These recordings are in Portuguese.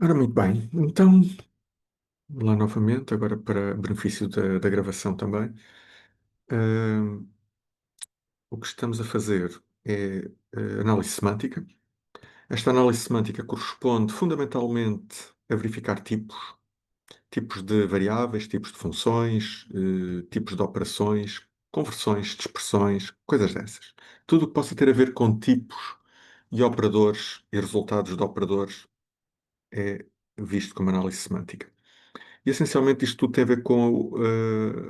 Ora, muito bem. Então, lá novamente, agora para benefício da gravação também, ah, o que estamos a fazer é análise semântica. Esta análise semântica corresponde fundamentalmente a verificar tipos de variáveis, tipos de funções, tipos de operações, conversões de expressões, coisas dessas. Tudo o que possa ter a ver com tipos e operadores e resultados de operadores é visto como análise semântica. E essencialmente isto tudo tem a ver com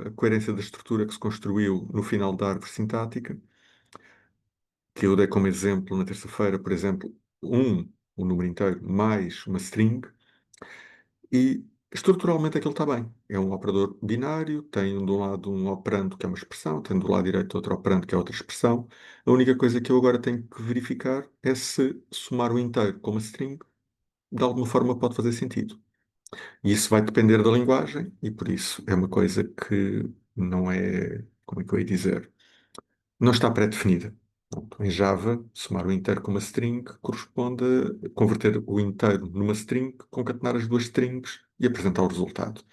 a coerência da estrutura que se construiu no final da árvore sintática, que eu dei como exemplo na terça-feira, por exemplo, um número inteiro, mais uma string, e estruturalmente aquilo está bem. É um operador binário, tem de um lado um operando que é uma expressão, tem do lado direito outro operando que é outra expressão. A única coisa que eu agora tenho que verificar é se somar o inteiro com uma string, de alguma forma pode fazer sentido. E isso vai depender da linguagem, e por isso é uma coisa que não é, como é que eu ia dizer, não está pré-definida. Pronto, em Java, somar o inteiro com uma string corresponde a converter o inteiro numa string, concatenar as duas strings e apresentar o resultado.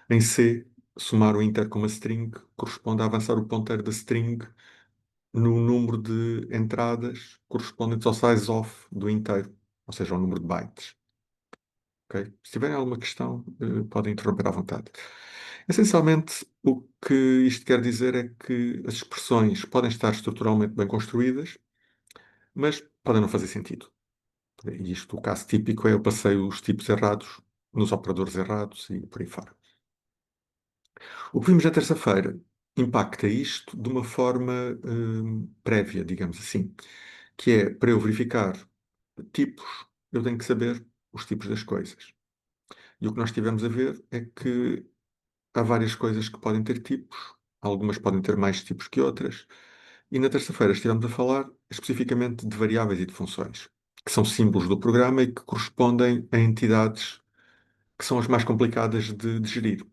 Em C, somar o inteiro com uma string corresponde a avançar o ponteiro da string no número de entradas correspondentes ao size of do inteiro, ou seja, ao número de bytes. Ok? Se tiverem alguma questão, podem interromper à vontade. Essencialmente, o que isto quer dizer é que as expressões podem estar estruturalmente bem construídas, mas podem não fazer sentido. E isto, o caso típico é eu passei os tipos errados nos operadores errados e por aí fora. O que vimos na terça-feira impacta isto de uma forma prévia, digamos assim, que é para eu verificar tipos, eu tenho que saber os tipos das coisas. E o que nós tivemos a ver é que há várias coisas que podem ter tipos, algumas podem ter mais tipos que outras, e na terça-feira estivemos a falar especificamente de variáveis e de funções, que são símbolos do programa e que correspondem a entidades que são as mais complicadas de gerir.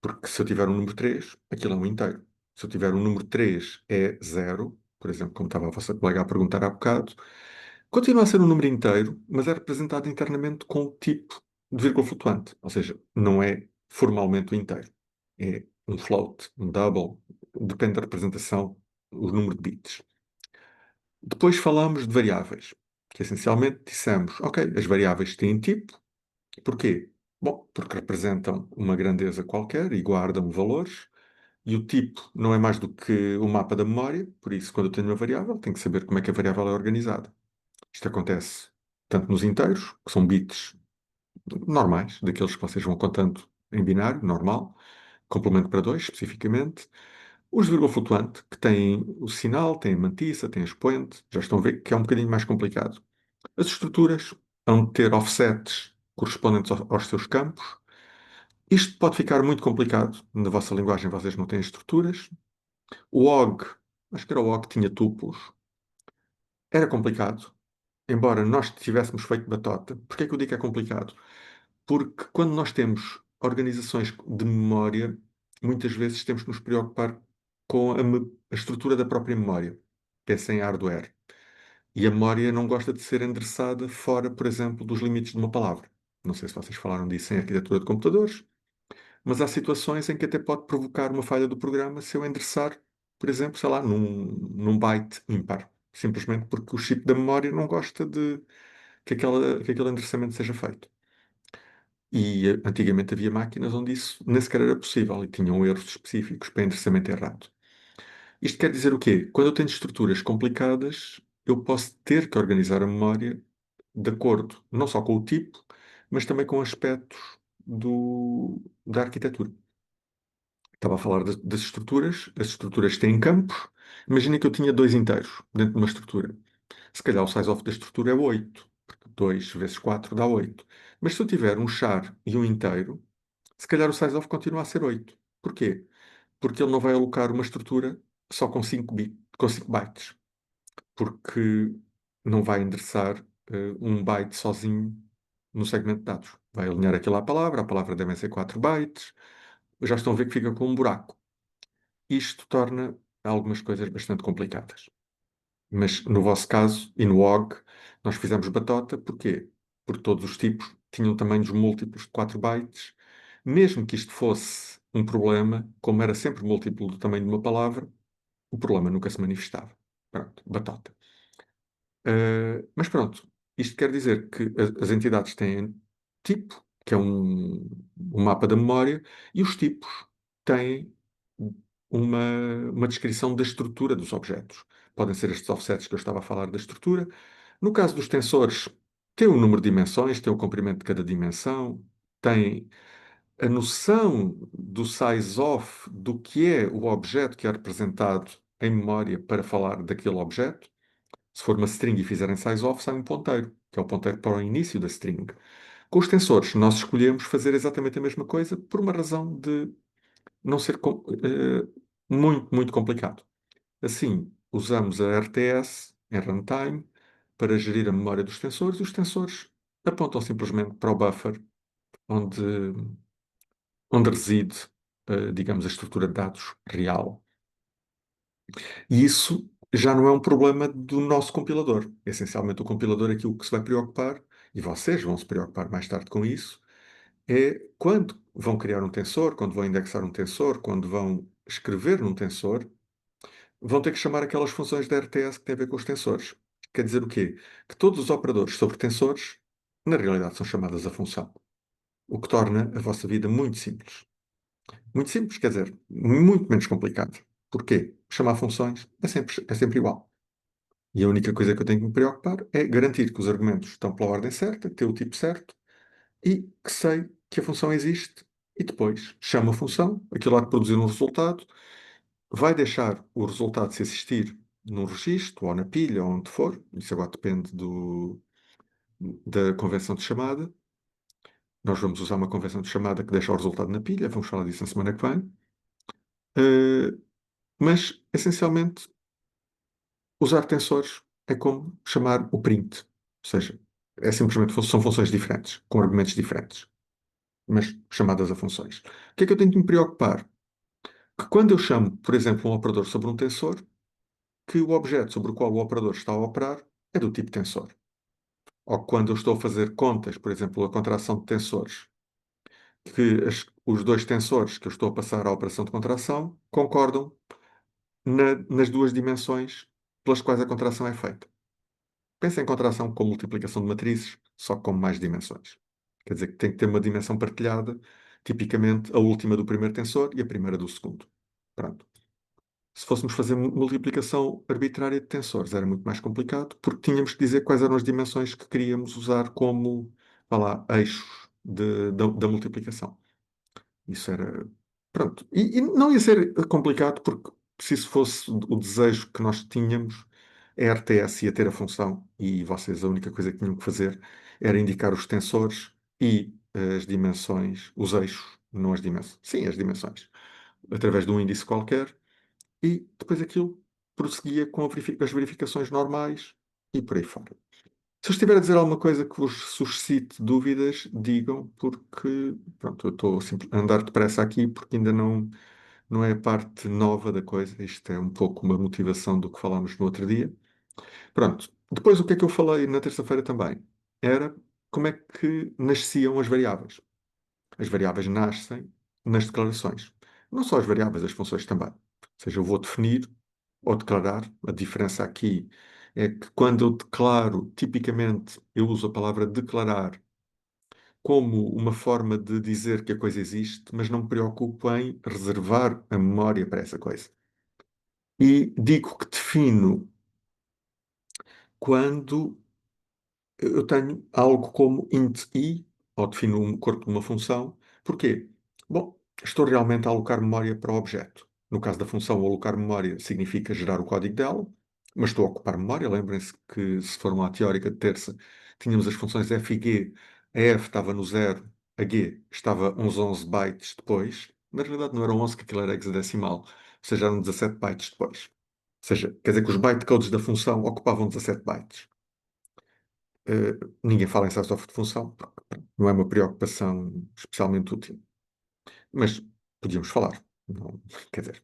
Porque se eu tiver um número 3, aquilo é um inteiro. Se eu tiver um número 3 é zero, por exemplo, como estava a vossa colega a perguntar há bocado, continua a ser um número inteiro, mas é representado internamente com o tipo de vírgula flutuante. Ou seja, não é formalmente o inteiro. É um float, um double, depende da representação, o número de bits. Depois falamos de variáveis, que essencialmente dissemos, ok, as variáveis têm tipo. Porquê? Bom, porque representam uma grandeza qualquer e guardam valores, e o tipo não é mais do que o mapa da memória, por isso, quando eu tenho uma variável, tenho que saber como é que a variável é organizada. Isto acontece tanto nos inteiros, que são bits normais, daqueles que vocês vão contando em binário, normal, complemento para 2, especificamente. Os de vírgula flutuante, que têm o sinal, têm a mantissa, têm a expoente, já estão a ver que é um bocadinho mais complicado. As estruturas vão ter offsets correspondentes aos seus campos. Isto pode ficar muito complicado. Na vossa linguagem vocês não têm estruturas. O OG, acho que era o OG que tinha tuplos. Era complicado. Embora nós tivéssemos feito batota. Porquê é que eu digo que é complicado? Porque quando nós temos organizações de memória, muitas vezes temos que nos preocupar com a estrutura da própria memória, que é sem hardware. E a memória não gosta de ser endereçada fora, por exemplo, dos limites de uma palavra. Não sei se vocês falaram disso em arquitetura de computadores, mas há situações em que até pode provocar uma falha do programa se eu endereçar, por exemplo, sei lá, num byte ímpar. Simplesmente porque o chip da memória não gosta de que aquele endereçamento seja feito. E antigamente havia máquinas onde isso nem sequer era possível e tinham erros específicos para endereçamento errado. Isto quer dizer o quê? Quando eu tenho estruturas complicadas, eu posso ter que organizar a memória de acordo não só com o tipo, mas também com aspectos da arquitetura. Estava a falar das estruturas. As estruturas têm campos. Imagina que eu tinha dois inteiros dentro de uma estrutura. Se calhar o size of da estrutura é 8, porque 2 vezes 4 dá 8. Mas se eu tiver um char e um inteiro, se calhar o size of continua a ser 8. Porquê? Porque ele não vai alocar uma estrutura só com 5 bytes, porque não vai endereçar um byte sozinho no segmento de dados. Vai alinhar aquilo à palavra, a palavra deve ser 4 bytes, já estão a ver que fica com um buraco. Isto torna algumas coisas bastante complicadas. Mas no vosso caso e no OG, nós fizemos batota, porquê? Porque todos os tipos tinham tamanhos múltiplos de 4 bytes. Mesmo que isto fosse um problema, como era sempre múltiplo do tamanho de uma palavra, o problema nunca se manifestava. Pronto, batata. Mas pronto, isto quer dizer que as entidades têm tipo, que é um mapa da memória, e os tipos têm uma descrição da estrutura dos objetos. Podem ser estes offsets que eu estava a falar da estrutura. No caso dos tensores, tem o número de dimensões, tem o comprimento de cada dimensão, tem a noção do size-off, do que é o objeto que é representado em memória para falar daquele objeto. Se for uma string e fizerem size-off, sai um ponteiro, que é o ponteiro para o início da string. Com os tensores, nós escolhemos fazer exatamente a mesma coisa por uma razão de não ser muito, muito complicado. Assim, usamos a RTS em runtime para gerir a memória dos tensores e os tensores apontam simplesmente para o buffer onde, onde reside, digamos, a estrutura de dados real. E isso já não é um problema do nosso compilador. Essencialmente, o compilador, aquilo que se vai preocupar, e vocês vão se preocupar mais tarde com isso, é quando vão criar um tensor, quando vão indexar um tensor, quando vão escrever num tensor, vão ter que chamar aquelas funções da RTS que têm a ver com os tensores. Quer dizer o quê? Que todos os operadores sobre tensores, na realidade, são chamadas a função. O que torna a vossa vida muito simples. Muito simples, quer dizer, muito menos complicado. Porquê? Chamar funções é sempre igual. E a única coisa que eu tenho que me preocupar é garantir que os argumentos estão pela ordem certa, que têm o tipo certo e que sei que a função existe e depois chamo a função, aquilo há de produzir um resultado, vai deixar o resultado se existir num registro ou na pilha ou onde for, isso agora depende da convenção de chamada. Nós vamos usar uma convenção de chamada que deixa o resultado na pilha, vamos falar disso na semana que vem. Eh, mas, essencialmente, usar tensores é como chamar o print. Ou seja, são funções diferentes, com argumentos diferentes, mas chamadas a funções. O que é que eu tenho que me preocupar? Que quando eu chamo, por exemplo, um operador sobre um tensor, que o objeto sobre o qual o operador está a operar é do tipo tensor. Ou quando eu estou a fazer contas, por exemplo, a contração de tensores, que os dois tensores que eu estou a passar à operação de contração concordam nas duas dimensões pelas quais a contração é feita. Pensa em contração com multiplicação de matrizes, só com mais dimensões. Quer dizer que tem que ter uma dimensão partilhada, tipicamente a última do primeiro tensor e a primeira do segundo. Pronto. Se fôssemos fazer multiplicação arbitrária de tensores, era muito mais complicado, porque tínhamos que dizer quais eram as dimensões que queríamos usar como, vá lá, eixos da multiplicação. Isso era. Pronto. E não ia ser complicado, porque se isso fosse o desejo que nós tínhamos, a RTS ia ter a função e vocês a única coisa que tinham que fazer era indicar os tensores e as dimensões, os eixos, não as dimensões. Sim, as dimensões. Através de um índice qualquer e depois aquilo prosseguia com as verificações normais e por aí fora. Se eu estiver a dizer alguma coisa que vos suscite dúvidas, digam, porque pronto, eu estou a andar depressa aqui porque ainda não é a parte nova da coisa. Isto é um pouco uma motivação do que falámos no outro dia. Pronto. Depois, o que é que eu falei na terça-feira também? Era como é que nasciam as variáveis. As variáveis nascem nas declarações. Não só as variáveis, as funções também. Ou seja, eu vou definir ou declarar. A diferença aqui é que quando eu declaro, tipicamente eu uso a palavra declarar como uma forma de dizer que a coisa existe, mas não me preocupo em reservar a memória para essa coisa. E digo que defino quando eu tenho algo como int i, ou defino um corpo de uma função. Porquê? Bom, estou realmente a alocar memória para o objeto. No caso da função, alocar memória significa gerar o código dela, mas estou a ocupar memória. Lembrem-se que, se for uma teórica de terça, tínhamos as funções f e g. A f estava no zero, a g estava uns 11 bytes depois. Na realidade, não eram 11, que aquilo era hexadecimal, ou seja, eram 17 bytes depois. Ou seja, quer dizer que os bytecodes da função ocupavam 17 bytes. Ninguém fala em size-off de função, porque pronto, não é uma preocupação especialmente útil. Mas podíamos falar. Não, quer dizer,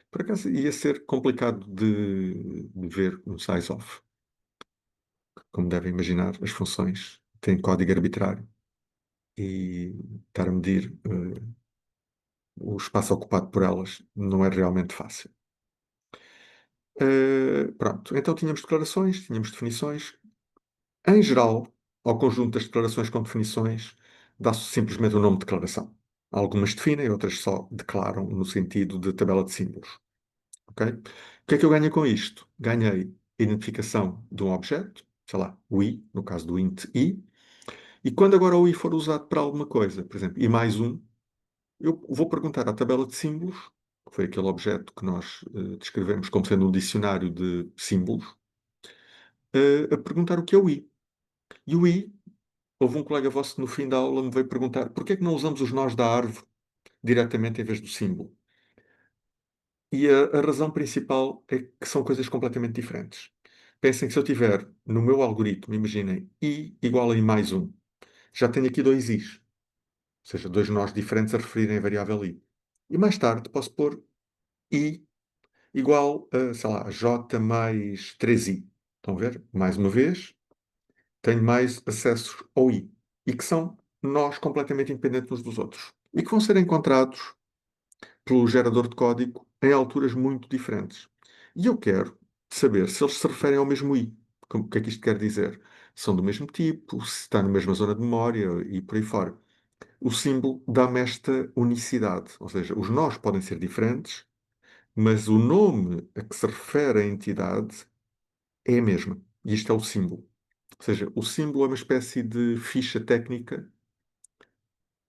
por acaso ia ser complicado de ver um size-off. Como devem imaginar, as funções têm código arbitrário. e estar a medir o espaço ocupado por elas não é realmente fácil. Pronto, então tínhamos declarações, tínhamos definições. Em geral, ao conjunto das declarações com definições, dá-se simplesmente o nome de declaração. Algumas definem, outras só declaram no sentido de tabela de símbolos. Ok? O que é que eu ganho com isto? Ganhei a identificação de um objeto, sei lá, o i, no caso do int i, e quando agora o i for usado para alguma coisa, por exemplo, i mais um, eu vou perguntar à tabela de símbolos, que foi aquele objeto que nós descrevemos como sendo um dicionário de símbolos, a perguntar o que é o i. E o i, houve um colega vosso que no fim da aula me veio perguntar porquê é que não usamos os nós da árvore diretamente em vez do símbolo? E a razão principal é que são coisas completamente diferentes. Pensem que se eu tiver no meu algoritmo, imaginem, i igual a i mais um, já tenho aqui dois i's, ou seja, dois nós diferentes a referirem a variável i. E mais tarde posso pôr i igual a, sei lá, j mais 3i. Estão a ver? Mais uma vez, tenho mais acessos ao i. E que são nós completamente independentes uns dos outros. E que vão ser encontrados pelo gerador de código em alturas muito diferentes. E eu quero saber se eles se referem ao mesmo i. O que é que isto quer dizer? São do mesmo tipo, se está na mesma zona de memória e por aí fora. O símbolo dá-me esta unicidade, ou seja, os nós podem ser diferentes, mas o nome a que se refere a entidade é a mesma. E isto é o símbolo. Ou seja, o símbolo é uma espécie de ficha técnica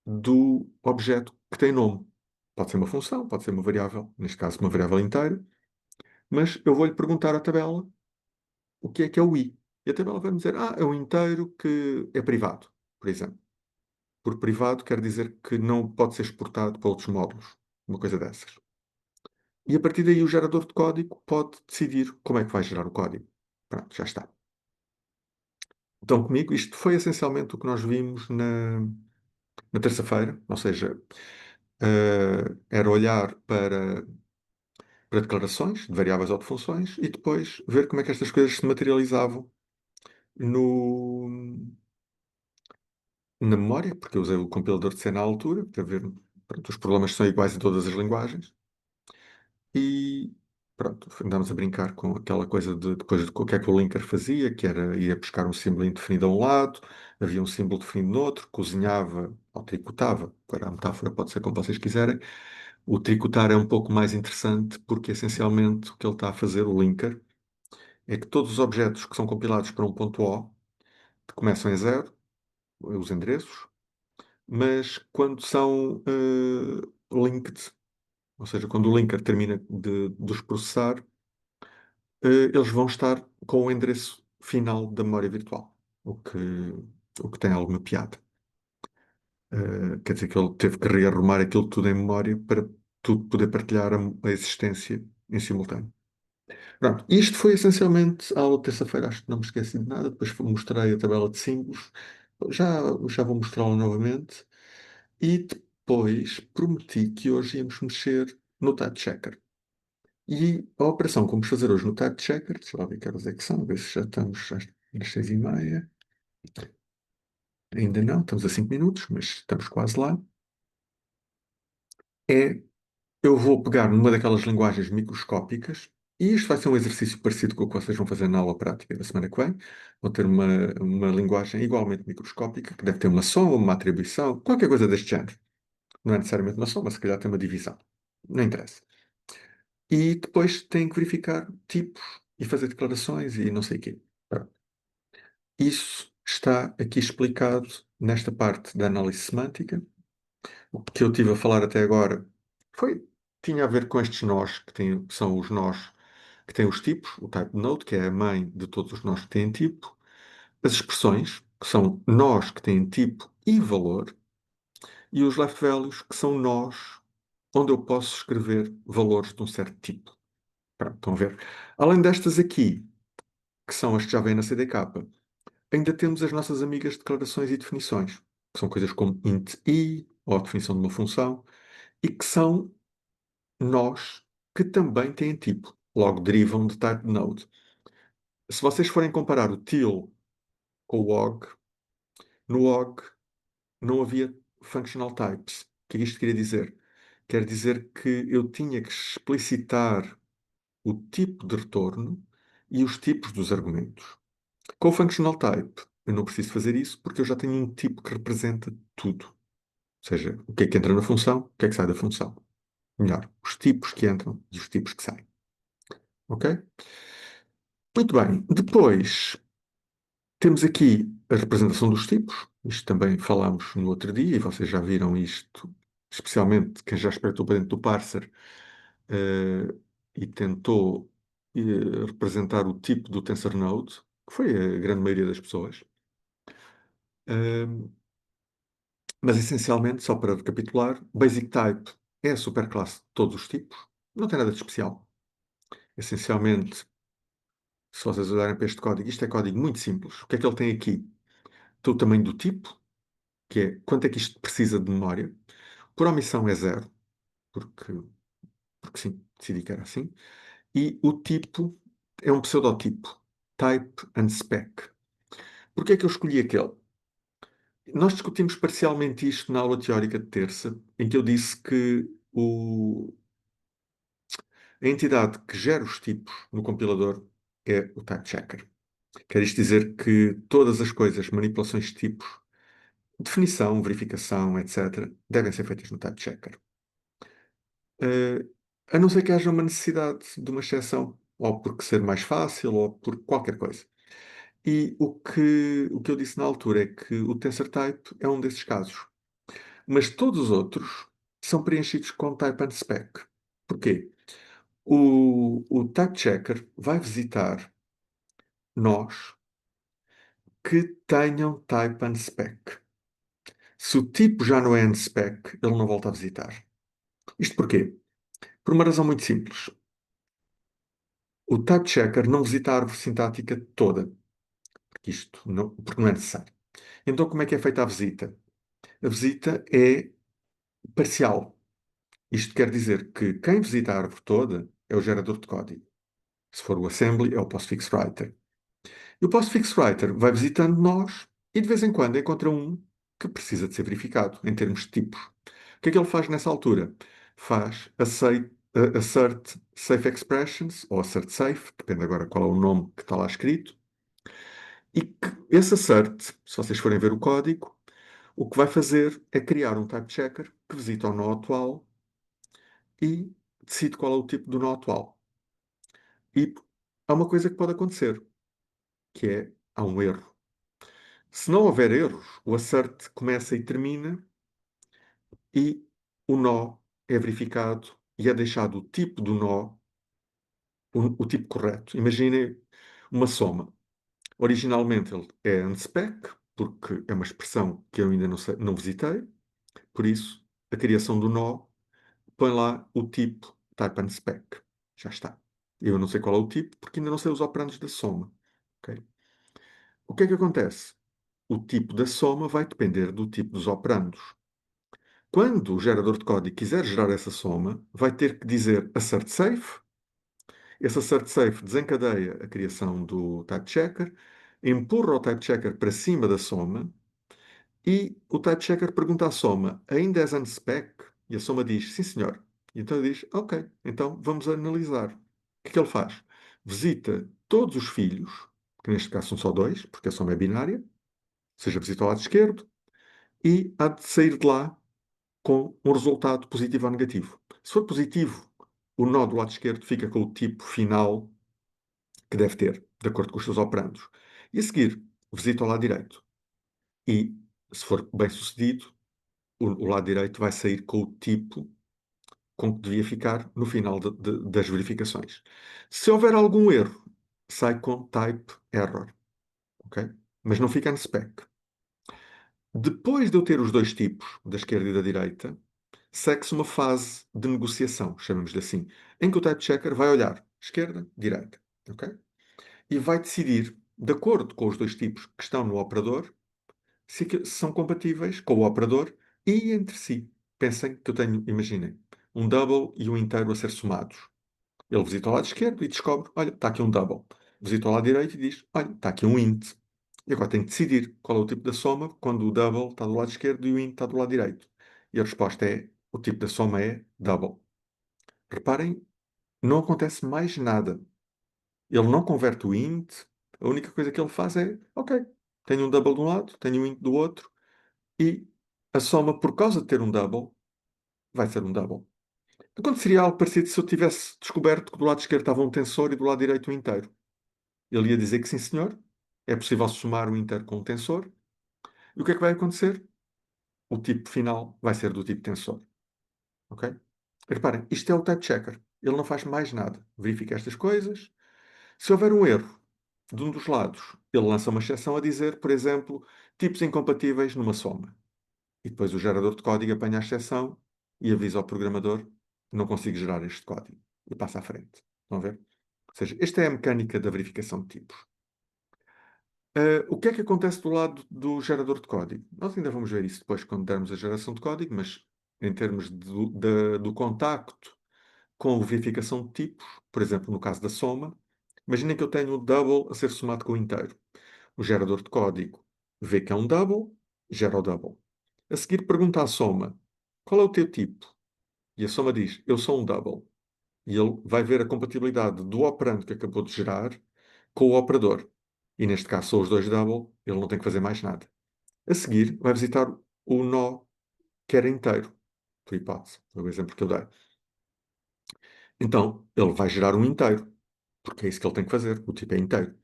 do objeto que tem nome. Pode ser uma função, pode ser uma variável, neste caso uma variável inteira, mas eu vou-lhe perguntar à tabela o que é o i. E a tabela vai-me dizer, é um inteiro que é privado, por exemplo. Por privado quer dizer que não pode ser exportado para outros módulos, uma coisa dessas. E a partir daí o gerador de código pode decidir como é que vai gerar o código. Pronto, já está. Então, comigo, isto foi essencialmente o que nós vimos na terça-feira, ou seja, era olhar para declarações de variáveis ou de funções e depois ver como é que estas coisas se materializavam no, na memória, porque eu usei o compilador de C na altura para ver, pronto, os problemas são iguais em todas as linguagens e pronto, andámos a brincar com aquela coisa de depois de o que é que o linker fazia, que era ia buscar um símbolo indefinido a um lado, havia um símbolo definido no outro, cozinhava ou tricotava, para a metáfora pode ser como vocês quiserem. O tricotar é um pouco mais interessante porque essencialmente o que ele está a fazer, o linker, é que todos os objetos que são compilados para um ponto O, que começam em zero, os endereços, mas quando são linked, ou seja, quando o linker termina de os processar, eles vão estar com o endereço final da memória virtual, o que tem alguma piada. Quer dizer que ele teve que rearrumar aquilo tudo em memória para tudo poder partilhar a existência em simultâneo. Pronto, isto foi essencialmente a aula de terça-feira, acho que não me esqueci de nada. Depois mostrei a tabela de símbolos, já, já vou mostrá-la novamente. E depois prometi que hoje íamos mexer no Type Checker. E a operação que vamos fazer hoje no Type Checker, deixa lá ver que horas é que são, a ver se já estamos às 6h30. Ainda não, estamos a 5 minutos, mas estamos quase lá. É, eu vou pegar numa daquelas linguagens microscópicas, e isto vai ser um exercício parecido com o que vocês vão fazer na aula prática da semana que vem. Vão ter uma linguagem igualmente microscópica, que deve ter uma soma, uma atribuição, qualquer coisa deste género. Não é necessariamente uma soma, se calhar tem uma divisão. Não interessa. E depois tem que verificar tipos e fazer declarações e não sei o quê. Pronto. Isso está aqui explicado nesta parte da análise semântica. O que eu tive a falar até agora tinha a ver com estes nós, que são os nós que têm os tipos, o type node, que é a mãe de todos os nós que têm tipo, as expressões, que são nós que têm tipo e valor, e os left values, que são nós onde eu posso escrever valores de um certo tipo. Pronto, estão a ver? Além destas aqui, que são as que já vêm na CDK, ainda temos as nossas amigas declarações e definições, que são coisas como int i, ou a definição de uma função, e que são nós que também têm tipo, logo derivam de type node. Se vocês forem comparar o til com o og, no og não havia functional types. O que é que isto queria dizer? Quer dizer que eu tinha que explicitar o tipo de retorno e os tipos dos argumentos. Com o functional type, eu não preciso fazer isso porque eu já tenho um tipo que representa tudo. Ou seja, o que é que entra na função, o que é que sai da função. Melhor, os tipos que entram e os tipos que saem. Ok? Muito bem. Depois, temos aqui a representação dos tipos. Isto também falámos no outro dia e vocês já viram isto, especialmente quem já espreitou para dentro do parser e tentou representar o tipo do TensorNode, que foi a grande maioria das pessoas. Eh, mas essencialmente, só para recapitular, Basic Type é a superclasse de todos os tipos, não tem nada de especial. Essencialmente, se vocês olharem para este código, isto é código muito simples. O que é que ele tem aqui? Tem o tamanho do tipo, que é quanto é que isto precisa de memória. Por omissão é zero, porque, porque sim, decidi que era assim. E o tipo é um pseudotipo, type and spec. Porquê é que eu escolhi aquele? Nós discutimos parcialmente isto na aula teórica de terça, em que eu disse que a entidade que gera os tipos no compilador é o type checker. Quer isto dizer que todas as coisas, manipulações de tipos, definição, verificação, etc., devem ser feitas no type checker. Eh, a não ser que haja uma necessidade de uma exceção, ou porque ser mais fácil, ou por qualquer coisa. E o que eu disse na altura é que o TensorType é um desses casos. Mas todos os outros são preenchidos com type and spec. Porquê? O type checker vai visitar nós que tenham type and spec. Se o tipo já não é unspec, ele não volta a visitar. Isto porquê? Por uma razão muito simples. O type checker não visita a árvore sintática toda, porque não é necessário. Então, como é que é feita a visita? A visita é parcial. Isto quer dizer que quem visita a árvore toda é o gerador de código. Se for o assembly, é o postfix writer. E o postfix writer vai visitando nós e de vez em quando encontra um que precisa de ser verificado em termos de tipos. O que é que ele faz nessa altura? Faz assert safe expressions, ou assert safe, depende agora qual é o nome que está lá escrito, e que esse assert, se vocês forem ver o código, o que vai fazer é criar um type checker que visita o nó atual e decide qual é o tipo do nó atual. E há uma coisa que pode acontecer, que é, há um erro. Se não houver erros, o assert começa e termina e o nó é verificado e é deixado o tipo do nó, o tipo correto. Imaginem uma soma. Originalmente ele é unspec, porque é uma expressão que eu ainda não visitei, por isso a criação do nó põe lá o tipo type unspec. Já está. Eu não sei qual é o tipo, porque ainda não sei os operandos da soma. Ok? O que é que acontece? O tipo da soma vai depender do tipo dos operandos. Quando o gerador de código quiser gerar essa soma, vai ter que dizer assert safe. Esse assert safe desencadeia a criação do type checker, empurra o type checker para cima da soma e o type checker pergunta à soma: ainda és unspec? E a soma diz: sim, senhor. E então ele diz: ok, então vamos analisar. O que é que ele faz? Visita todos os filhos, que neste caso são só dois, porque a soma é binária, ou seja, visita o lado esquerdo, e há de sair de lá com um resultado positivo ou negativo. Se for positivo, o nó do lado esquerdo fica com o tipo final que deve ter, de acordo com os seus operandos. E a seguir, visita o lado direito. E, se for bem sucedido, o lado direito vai sair com o tipo com que devia ficar no final das verificações. Se houver algum erro, sai com type error. Ok? Mas não fica no spec. Depois de eu ter os dois tipos, da esquerda e da direita, segue-se uma fase de negociação, chamamos-lhe assim, em que o type checker vai olhar esquerda, direita, ok? E vai decidir, de acordo com os dois tipos que estão no operador, se são compatíveis com o operador e entre si. Pensem que eu tenho, imaginem, um double e um inteiro a ser somados. Ele visita o lado esquerdo e descobre, olha, está aqui um double. Visita o lado direito e diz, olha, está aqui um int. E agora tenho que decidir qual é o tipo da soma quando o double está do lado esquerdo e o int está do lado direito. E a resposta é, o tipo da soma é double. Reparem, não acontece mais nada. Ele não converte o int, a única coisa que ele faz é, ok, tenho um double de um lado, tenho um int do outro, e a soma, por causa de ter um double, vai ser um double. Aconteceria algo parecido se eu tivesse descoberto que do lado esquerdo estava um tensor e do lado direito um inteiro. Ele ia dizer que sim, senhor, é possível somar um inteiro com um tensor. E o que é que vai acontecer? O tipo final vai ser do tipo tensor. Ok? E reparem, isto é o type checker. Ele não faz mais nada. Verifica estas coisas. Se houver um erro de um dos lados, ele lança uma exceção a dizer, por exemplo, tipos incompatíveis numa soma. E depois o gerador de código apanha a exceção e avisa ao programador: não consigo gerar este código. E passa à frente. Estão a ver? Ou seja, esta é a mecânica da verificação de tipos. O que é que acontece do lado do gerador de código? Nós ainda vamos ver isso depois quando dermos a geração de código, mas em termos do contacto com verificação de tipos, por exemplo, no caso da soma, imaginem que eu tenho o double a ser somado com o inteiro. O gerador de código vê que é um double, gera o double. A seguir pergunta à soma: qual é o teu tipo? E a soma diz: eu sou um double. E ele vai ver a compatibilidade do operando que acabou de gerar com o operador. E neste caso são os dois double, ele não tem que fazer mais nada. A seguir, vai visitar o nó que era inteiro, por hipótese, foi o exemplo que eu dei. Então, ele vai gerar um inteiro, porque é isso que ele tem que fazer, o tipo é inteiro.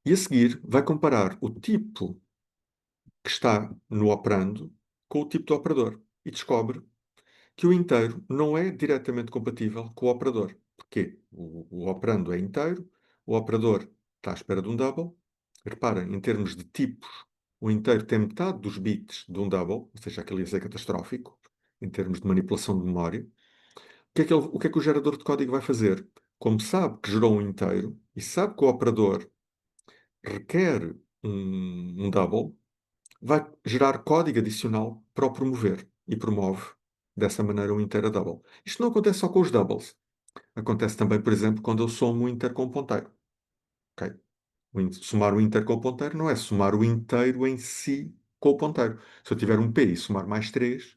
E a seguir, vai comparar o tipo que está no operando com o tipo do operador. E descobre que o inteiro não é diretamente compatível com o operador. Porquê? O operando é inteiro, o operador está à espera de um double. Reparem, em termos de tipos, o inteiro tem metade dos bits de um double, ou seja, aquele ia ser catastrófico, em termos de manipulação de memória. O que é que o gerador de código vai fazer? Como sabe que gerou um inteiro e sabe que o operador requer um double, vai gerar código adicional para o promover e promove dessa maneira um inteiro a double. Isto não acontece só com os doubles. Acontece também, por exemplo, quando eu somo um inteiro com um ponteiro. Ok? Somar o inteiro com o ponteiro não é somar o inteiro em si com o ponteiro. Se eu tiver um P e somar mais 3,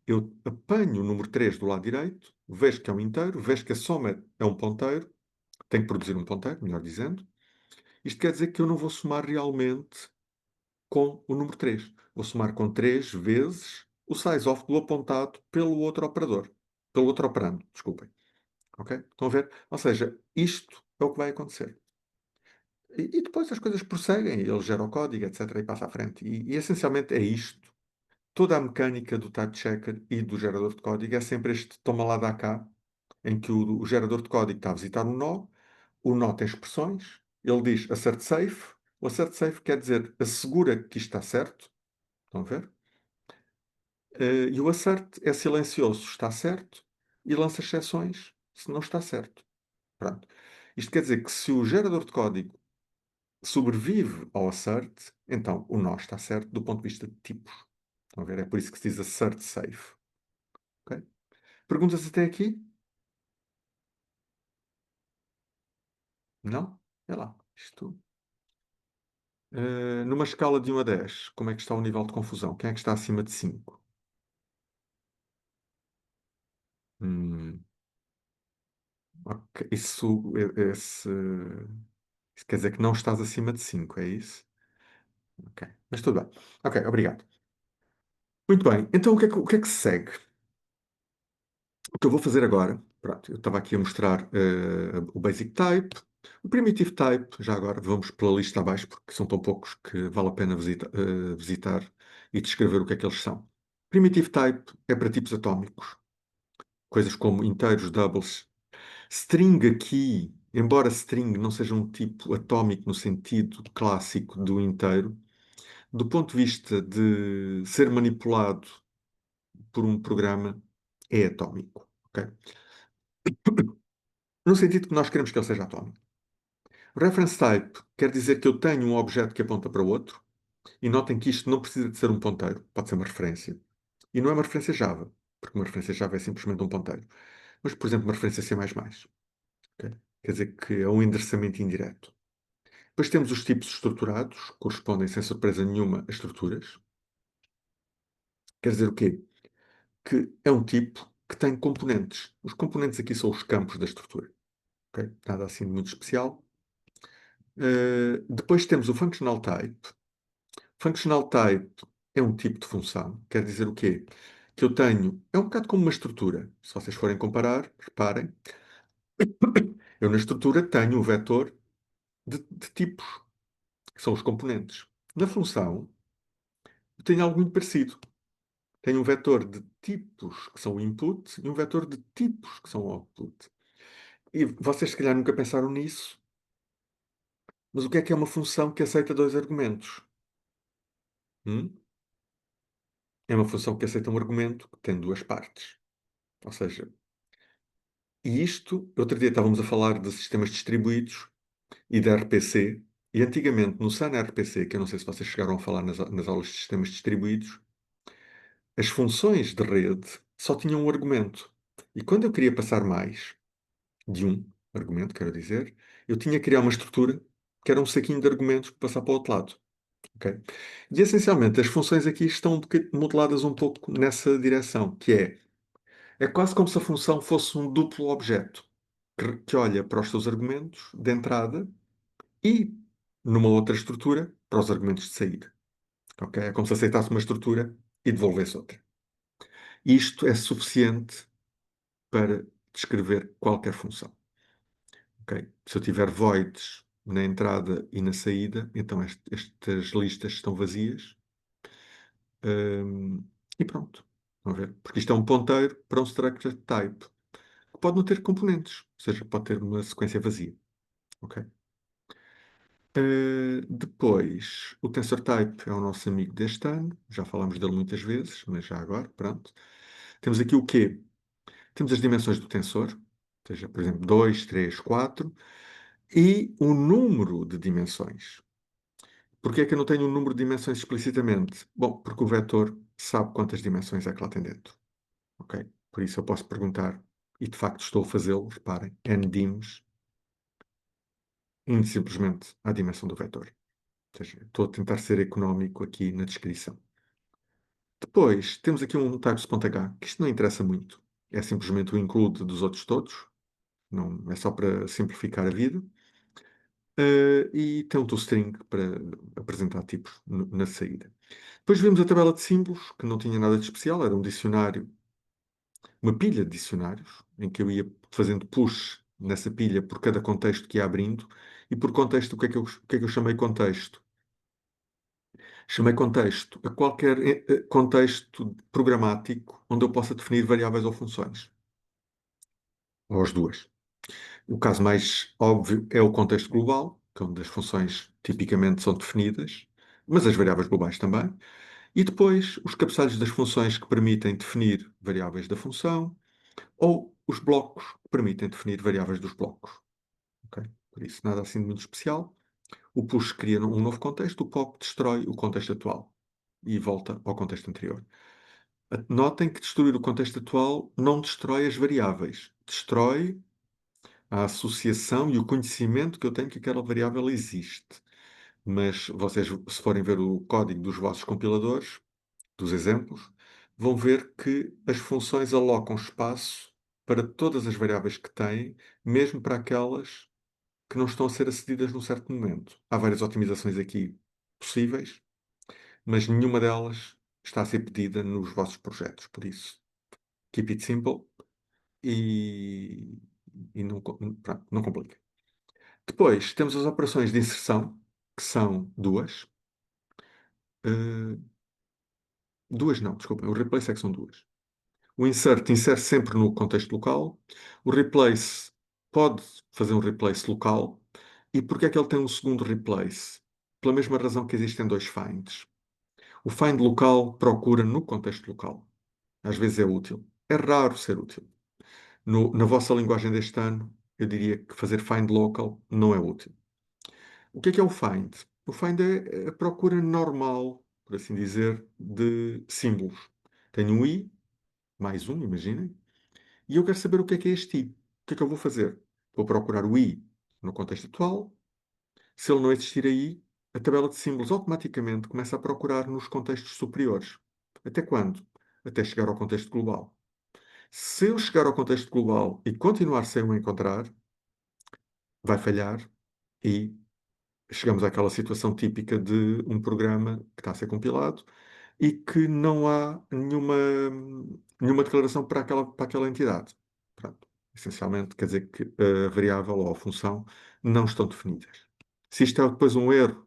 eu apanho o número 3 do lado direito, vejo que é um inteiro, vejo que a soma é um ponteiro, tenho que produzir um ponteiro, melhor dizendo. Isto quer dizer que eu não vou somar realmente com o número 3. Vou somar com 3 vezes o size-off do apontado pelo outro operador. Pelo outro operando, desculpem. Ok? Estão a ver? Ou seja, isto é o que vai acontecer. E depois as coisas prosseguem, ele gera o código, etc., e passa à frente. E essencialmente é isto. Toda a mecânica do type checker e do gerador de código é sempre este toma lá dá cá, em que o gerador de código está a visitar um nó, o nó tem expressões, ele diz assert safe, o assert safe quer dizer assegura que isto está certo, estão a ver? E o assert é silencioso, está certo, e lança exceções se não está certo. Pronto. Isto quer dizer que se o gerador de código sobrevive ao assert, então o nó está certo do ponto de vista de tipos. Estão a ver? É por isso que se diz assert safe. Ok? Perguntas até aqui? Não? É lá. Isto. Numa escala de 1 a 10, como é que está o nível de confusão? Quem é que está acima de 5? Hum, ok. Isso quer dizer que não estás acima de 5, é isso? Ok. Mas tudo bem. Ok, obrigado. Muito bem. Então o que é que se segue? O que eu vou fazer agora, pronto, eu estava aqui a mostrar o Basic Type, o Primitive Type, já agora vamos pela lista abaixo, porque são tão poucos que vale a pena visitar e descrever o que é que eles são. Primitive Type é para tipos atómicos, coisas como inteiros, doubles. String aqui, embora string não seja um tipo atómico no sentido clássico do inteiro, do ponto de vista de ser manipulado por um programa, é atómico. Ok? No sentido que nós queremos que ele seja atómico. Reference type quer dizer que eu tenho um objeto que aponta para o outro, e notem que isto não precisa de ser um ponteiro, pode ser uma referência. E não é uma referência Java, porque uma referência Java é simplesmente um ponteiro. Mas, por exemplo, uma referência C++. Ok? Quer dizer que é um endereçamento indireto. Depois temos os tipos estruturados, que correspondem sem surpresa nenhuma a estruturas. Quer dizer o quê? Que é um tipo que tem componentes. Os componentes aqui são os campos da estrutura. Ok? Nada assim de muito especial. Depois temos o functional type. Functional type é um tipo de função. Quer dizer o quê? Que eu tenho. É um bocado como uma estrutura. Se vocês forem comparar, reparem, eu na estrutura tenho um vetor de tipos, que são os componentes. Na função, eu tenho algo muito parecido. Tenho um vetor de tipos que são o input e um vetor de tipos que são o output. E vocês, se calhar, nunca pensaram nisso, mas o que é uma função que aceita dois argumentos? Hum? É uma função que aceita um argumento que tem duas partes. Ou seja, e isto, outro dia estávamos a falar de sistemas distribuídos e de RPC, e antigamente no Sun RPC, que eu não sei se vocês chegaram a falar nas aulas de sistemas distribuídos, as funções de rede só tinham um argumento. E quando eu queria passar mais de um argumento, quero dizer, eu tinha que criar uma estrutura que era um saquinho de argumentos para passar para o outro lado. Ok? E essencialmente as funções aqui estão modeladas um pouco nessa direção, que é quase como se a função fosse um duplo objeto que olha para os seus argumentos de entrada e numa outra estrutura para os argumentos de saída. Ok? É como se aceitasse uma estrutura e devolvesse outra. Isto é suficiente para descrever qualquer função. Ok? Se eu tiver voids na entrada e na saída, então estas listas estão vazias. E pronto. Vão ver? Porque isto é um ponteiro para um structure type, que pode não ter componentes, ou seja, pode ter uma sequência vazia. Ok? Depois, o TensorType é o nosso amigo deste ano. Já falámos dele muitas vezes, mas já agora, pronto. Temos aqui o quê? Temos as dimensões do tensor, ou seja, por exemplo, 2, 3, 4, e o número de dimensões. Porquê é que eu não tenho um número de dimensões explicitamente? Bom, porque o vetor sabe quantas dimensões é que lá tem dentro. Ok? Por isso eu posso perguntar, e de facto estou a fazê-lo, reparem, ndims, indo simplesmente à dimensão do vetor. Ou seja, estou a tentar ser económico aqui na descrição. Depois, temos aqui um types.h, que isto não interessa muito. É simplesmente o include dos outros todos. Não, é só para simplificar a vida. E tem um toString para apresentar tipos na saída. Depois vimos a tabela de símbolos, que não tinha nada de especial, era um dicionário, uma pilha de dicionários, em que eu ia fazendo push nessa pilha por cada contexto que ia abrindo. E por contexto, o que é que eu chamei contexto? Chamei contexto a qualquer contexto programático onde eu possa definir variáveis ou funções. Ou as duas. O caso mais óbvio é o contexto global, que é onde as funções tipicamente são definidas, mas as variáveis globais também. E depois os cabeçalhos das funções que permitem definir variáveis da função, ou os blocos que permitem definir variáveis dos blocos. Ok? Por isso, nada assim de muito especial. O push cria um novo contexto, o pop destrói o contexto atual e volta ao contexto anterior. Notem que destruir o contexto atual não destrói as variáveis, destrói a associação e o conhecimento que eu tenho que aquela variável existe. Mas vocês, se forem ver o código dos vossos compiladores, dos exemplos, vão ver que as funções alocam espaço para todas as variáveis que têm, mesmo para aquelas que não estão a ser acedidas num certo momento. Há várias otimizações aqui possíveis, mas nenhuma delas está a ser pedida nos vossos projetos. Por isso, keep it simple e, e não, pronto, não complica. Depois temos as operações de inserção, que são duas. Eh, duas não, desculpem, o replace é que são duas. O insert insere sempre no contexto local. O replace pode fazer um replace local. E porquê é que ele tem um segundo replace? Pela mesma razão que existem dois finds. O find local procura no contexto local. Às vezes é útil. É raro ser útil. Na vossa linguagem deste ano, eu diria que fazer find local não é útil. O que é o find? O find é a procura normal, por assim dizer, de símbolos. Tenho um i, mais um, imaginem, e eu quero saber o que é este i. O que é que eu vou fazer? Vou procurar o i no contexto atual. Se ele não existir aí, a tabela de símbolos automaticamente começa a procurar nos contextos superiores. Até quando? Até chegar ao contexto global. Se eu chegar ao contexto global e continuar sem o encontrar, vai falhar e chegamos àquela situação típica de um programa que está a ser compilado e que não há nenhuma declaração para aquela entidade. Pronto. Essencialmente, quer dizer que a variável ou a função não estão definidas. Se isto é depois um erro,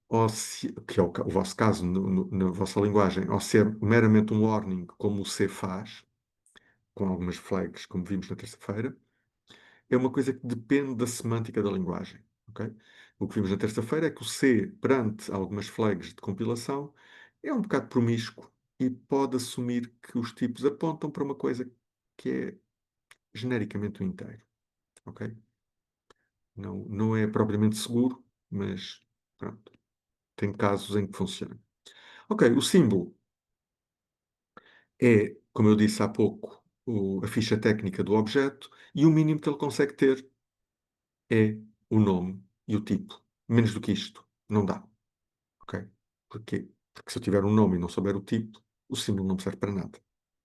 ou se, que é o vosso caso na vossa linguagem, ou se é meramente um warning, como o C faz, com algumas flags, como vimos na terça-feira, é uma coisa que depende da semântica da linguagem. Ok? O que vimos na terça-feira é que o C, perante algumas flags de compilação, é um bocado promíscuo e pode assumir que os tipos apontam para uma coisa que é genericamente um inteiro. Ok? Não é propriamente seguro, mas pronto, tem casos em que funciona. Ok, o símbolo é, como eu disse há pouco, a ficha técnica do objeto e o mínimo que ele consegue ter é o nome e o tipo. Menos do que isto, não dá. Ok? Porquê? Porque se eu tiver um nome e não souber o tipo, o símbolo não me serve para nada.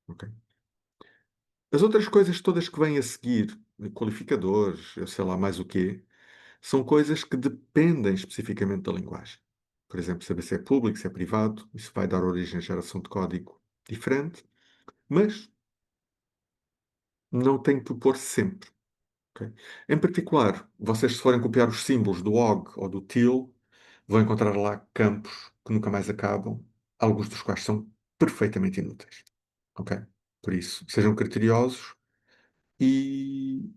Ok? As outras coisas todas que vêm a seguir, qualificadores, eu sei lá mais o quê, são coisas que dependem especificamente da linguagem. Por exemplo, saber se é público, se é privado, isso vai dar origem à geração de código diferente, mas não tem que pôr sempre. Ok? Em particular, vocês se forem copiar os símbolos do OG ou do TIL, vão encontrar lá campos que nunca mais acabam, alguns dos quais são perfeitamente inúteis. Ok? Por isso, sejam criteriosos e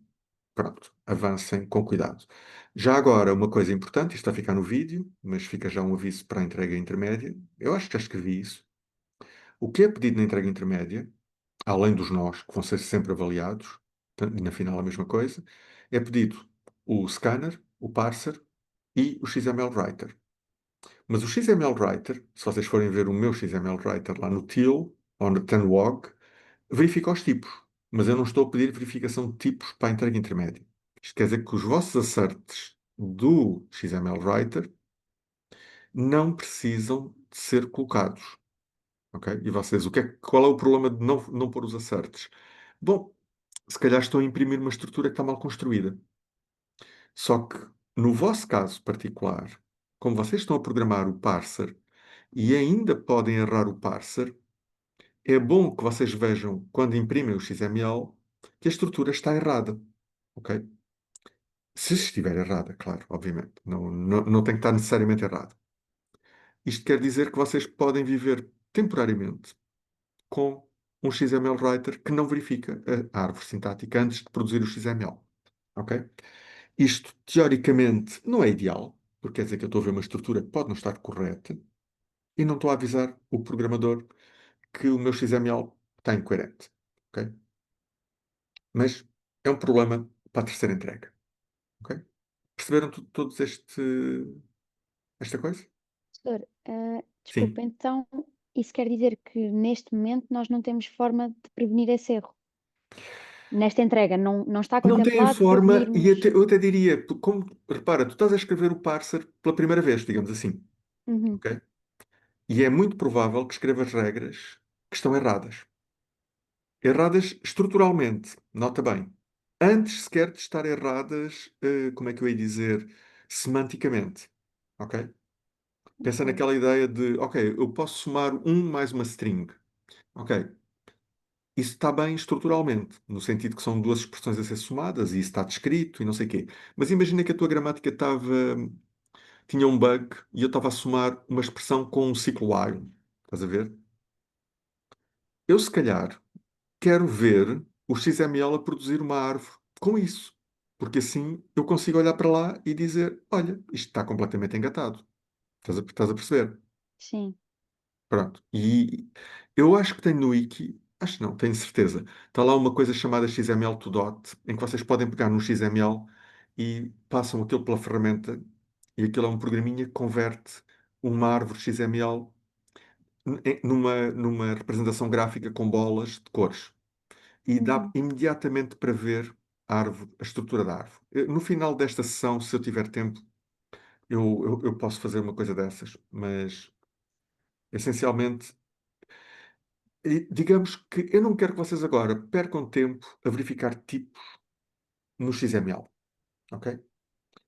pronto, avancem com cuidado. Já agora, uma coisa importante, isto está a ficar no vídeo, mas fica já um aviso para a entrega intermédia. Eu acho que já escrevi isso. O que é pedido na entrega intermédia, além dos nós, que vão ser sempre avaliados, e na final a mesma coisa, é pedido o scanner, o parser e o XML Writer. Mas o XML Writer, se vocês forem ver o meu XML Writer lá no TIL ou no TANWOG, verifica os tipos. Mas eu não estou a pedir verificação de tipos para a entrega intermédia. Isto quer dizer que os vossos asserts do XML Writer não precisam de ser colocados. Ok? E vocês, qual é o problema de não pôr os asserts? Bom, se calhar estão a imprimir uma estrutura que está mal construída. Só que, no vosso caso particular, como vocês estão a programar o parser e ainda podem errar o parser, é bom que vocês vejam, quando imprimem o XML, que a estrutura está errada. Ok? Se estiver errada, claro, obviamente. Não tem que estar necessariamente errada. Isto quer dizer que vocês podem viver temporariamente com um XML Writer que não verifica a árvore sintática antes de produzir o XML. Ok? Isto, teoricamente, não é ideal, porque quer dizer que eu estou a ver uma estrutura que pode não estar correta e não estou a avisar o programador que o meu XML está incoerente. Ok? Mas é um problema para a terceira entrega. Ok? Perceberam todos esta coisa? Professor, Sim. desculpe, então isso quer dizer que neste momento nós não temos forma de prevenir esse erro? Nesta entrega, não está Não têm contemplado forma, e prevenirmos. eu até diria, como, repara, tu estás a escrever o parser pela primeira vez, digamos assim, Uhum, ok? E é muito provável que escrevas regras que estão erradas. Erradas estruturalmente, nota bem. Antes sequer de estar erradas, como é que eu ia dizer, semanticamente, ok? Pensa ok, naquela ideia de, ok, eu posso somar um mais uma string, ok? Isso está bem estruturalmente, no sentido que são duas expressões a ser somadas e isso está descrito e não sei o quê. Mas imagina que a tua gramática tinha um bug e eu estava a somar uma expressão com um ciclo while. Estás a ver? Eu, se calhar, quero ver o XML a produzir uma árvore com isso. Porque assim eu consigo olhar para lá e dizer: olha, isto está completamente engatado. Estás a perceber? sim. Pronto. E eu acho que tem no Wiki, acho não, tenho certeza. Está lá uma coisa chamada XML to Dot, em que vocês podem pegar no XML e passam aquilo pela ferramenta, e aquilo é um programinha que converte uma árvore XML numa representação gráfica com bolas de cores. E dá Uhum, imediatamente para ver a árvore, a estrutura da árvore. No final desta sessão, se eu tiver tempo, eu posso fazer uma coisa dessas, mas essencialmente, digamos que eu não quero que vocês agora percam tempo a verificar tipos no XML, ok?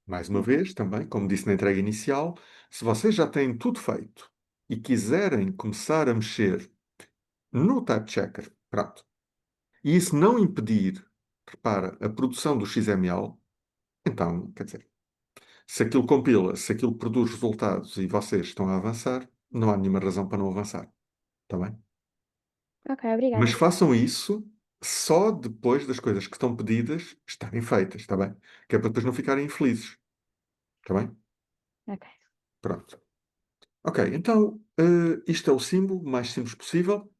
Mais uma Ok, vez, também, como disse na entrega inicial, se vocês já têm tudo feito e quiserem começar a mexer no Type Checker, pronto, e isso não impedir, repara, a produção do XML, então, quer dizer, se aquilo compila, se aquilo produz resultados e vocês estão a avançar, não há nenhuma razão para não avançar, está bem? ok, Mas obrigada. façam isso só depois das coisas que estão pedidas estarem feitas, está bem? Que é para depois não ficarem infelizes, está bem? Ok, Pronto. Ok, então isto é o símbolo mais simples possível.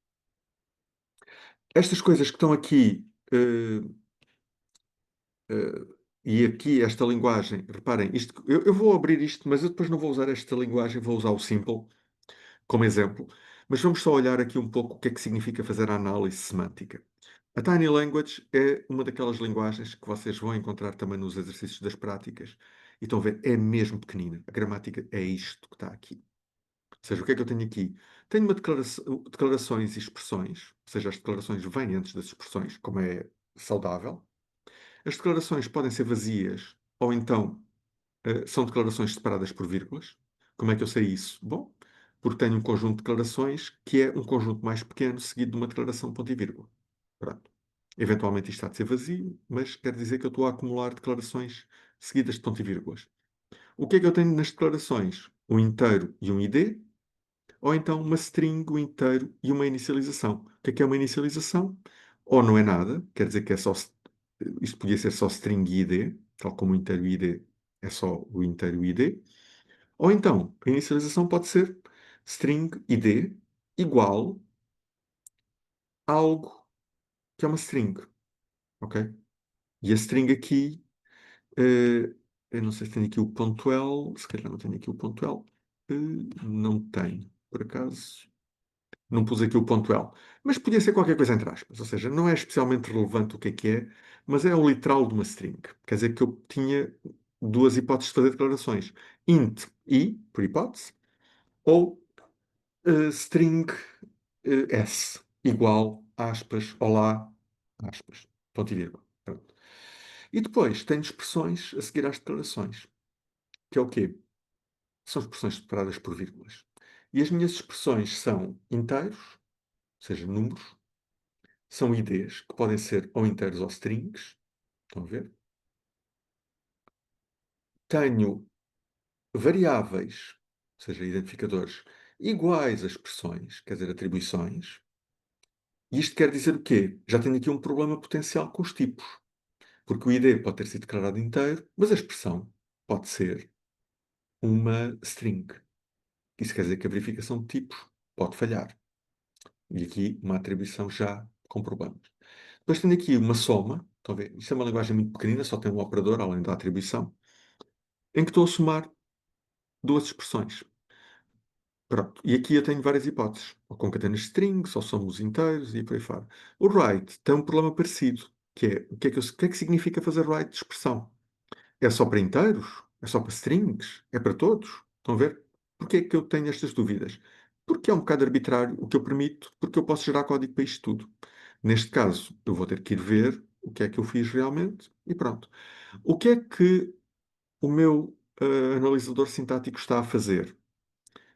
Estas coisas que estão aqui eh, e aqui esta linguagem, reparem, isto, eu vou abrir isto, mas eu depois não vou usar esta linguagem, vou usar o simple como exemplo. Mas vamos só olhar aqui um pouco o que é que significa fazer a análise semântica. A Tiny Language é uma daquelas linguagens que vocês vão encontrar também nos exercícios das práticas. E estão a ver, é mesmo pequenina. A gramática é isto que está aqui. Ou seja, o que é que eu tenho aqui? Tenho uma declarações e expressões, ou seja, as declarações vêm antes das expressões, como é saudável. As declarações podem ser vazias ou então são declarações separadas por vírgulas. Como é que eu sei isso? Bom, porque tenho um conjunto de declarações que é um conjunto mais pequeno seguido de uma declaração ponto e vírgula. Pronto. Eventualmente isto há de ser vazio, mas quer dizer que eu estou a acumular declarações seguidas de ponto e vírgulas. O que é que eu tenho nas declarações? Um inteiro e um ID, ou então uma string, um inteiro e uma inicialização. O que é uma inicialização? Ou não é nada, quer dizer que é só. Isto podia ser só string e ID, tal como o inteiro e ID é só o inteiro e ID. Ou então, a inicialização pode ser string ID igual a algo que é uma string, ok? E a string aqui, eu não sei se tenho aqui o ponto L, se calhar não tenho aqui o ponto L. Não tenho, por acaso. Não pus aqui o ponto L. Mas podia ser qualquer coisa entre aspas. Ou seja, não é especialmente relevante o que é, mas é o literal de uma string. Quer dizer que eu tinha duas hipóteses de fazer declarações. Int i, por hipótese, ou string s, igual, aspas, olá, aspas, ponto e vírgula. Pronto. E depois tenho expressões a seguir às declarações. Que é o quê? São expressões separadas por vírgulas. E as minhas expressões são inteiros, ou seja, números, são IDs, que podem ser ou inteiros ou strings. Estão a ver? Tenho variáveis, ou seja, identificadores, iguais a expressões, quer dizer, atribuições. E isto quer dizer o quê? Já tenho aqui um problema potencial com os tipos. Porque o ID pode ter sido declarado inteiro, mas a expressão pode ser uma string. Isso quer dizer que a verificação de tipos pode falhar. E aqui uma atribuição já com problemas. Depois tenho aqui uma soma. Estão a ver? Isto é uma linguagem muito pequenina, só tem um operador, além da atribuição, em que estou a somar duas expressões. Pronto. E aqui eu tenho várias hipóteses. Ou concatena strings, ou somos inteiros e por aí fora. O write tem um problema parecido, que é o que é que significa fazer write de expressão? É só para inteiros? É só para strings? É para todos? Estão a ver? Porquê é que eu tenho estas dúvidas? Porque é um bocado arbitrário o que eu permito, porque eu posso gerar código para isto tudo. Neste caso, eu vou ter que ir ver o que é que eu fiz realmente e pronto. O que é que o meu analisador sintático está a fazer?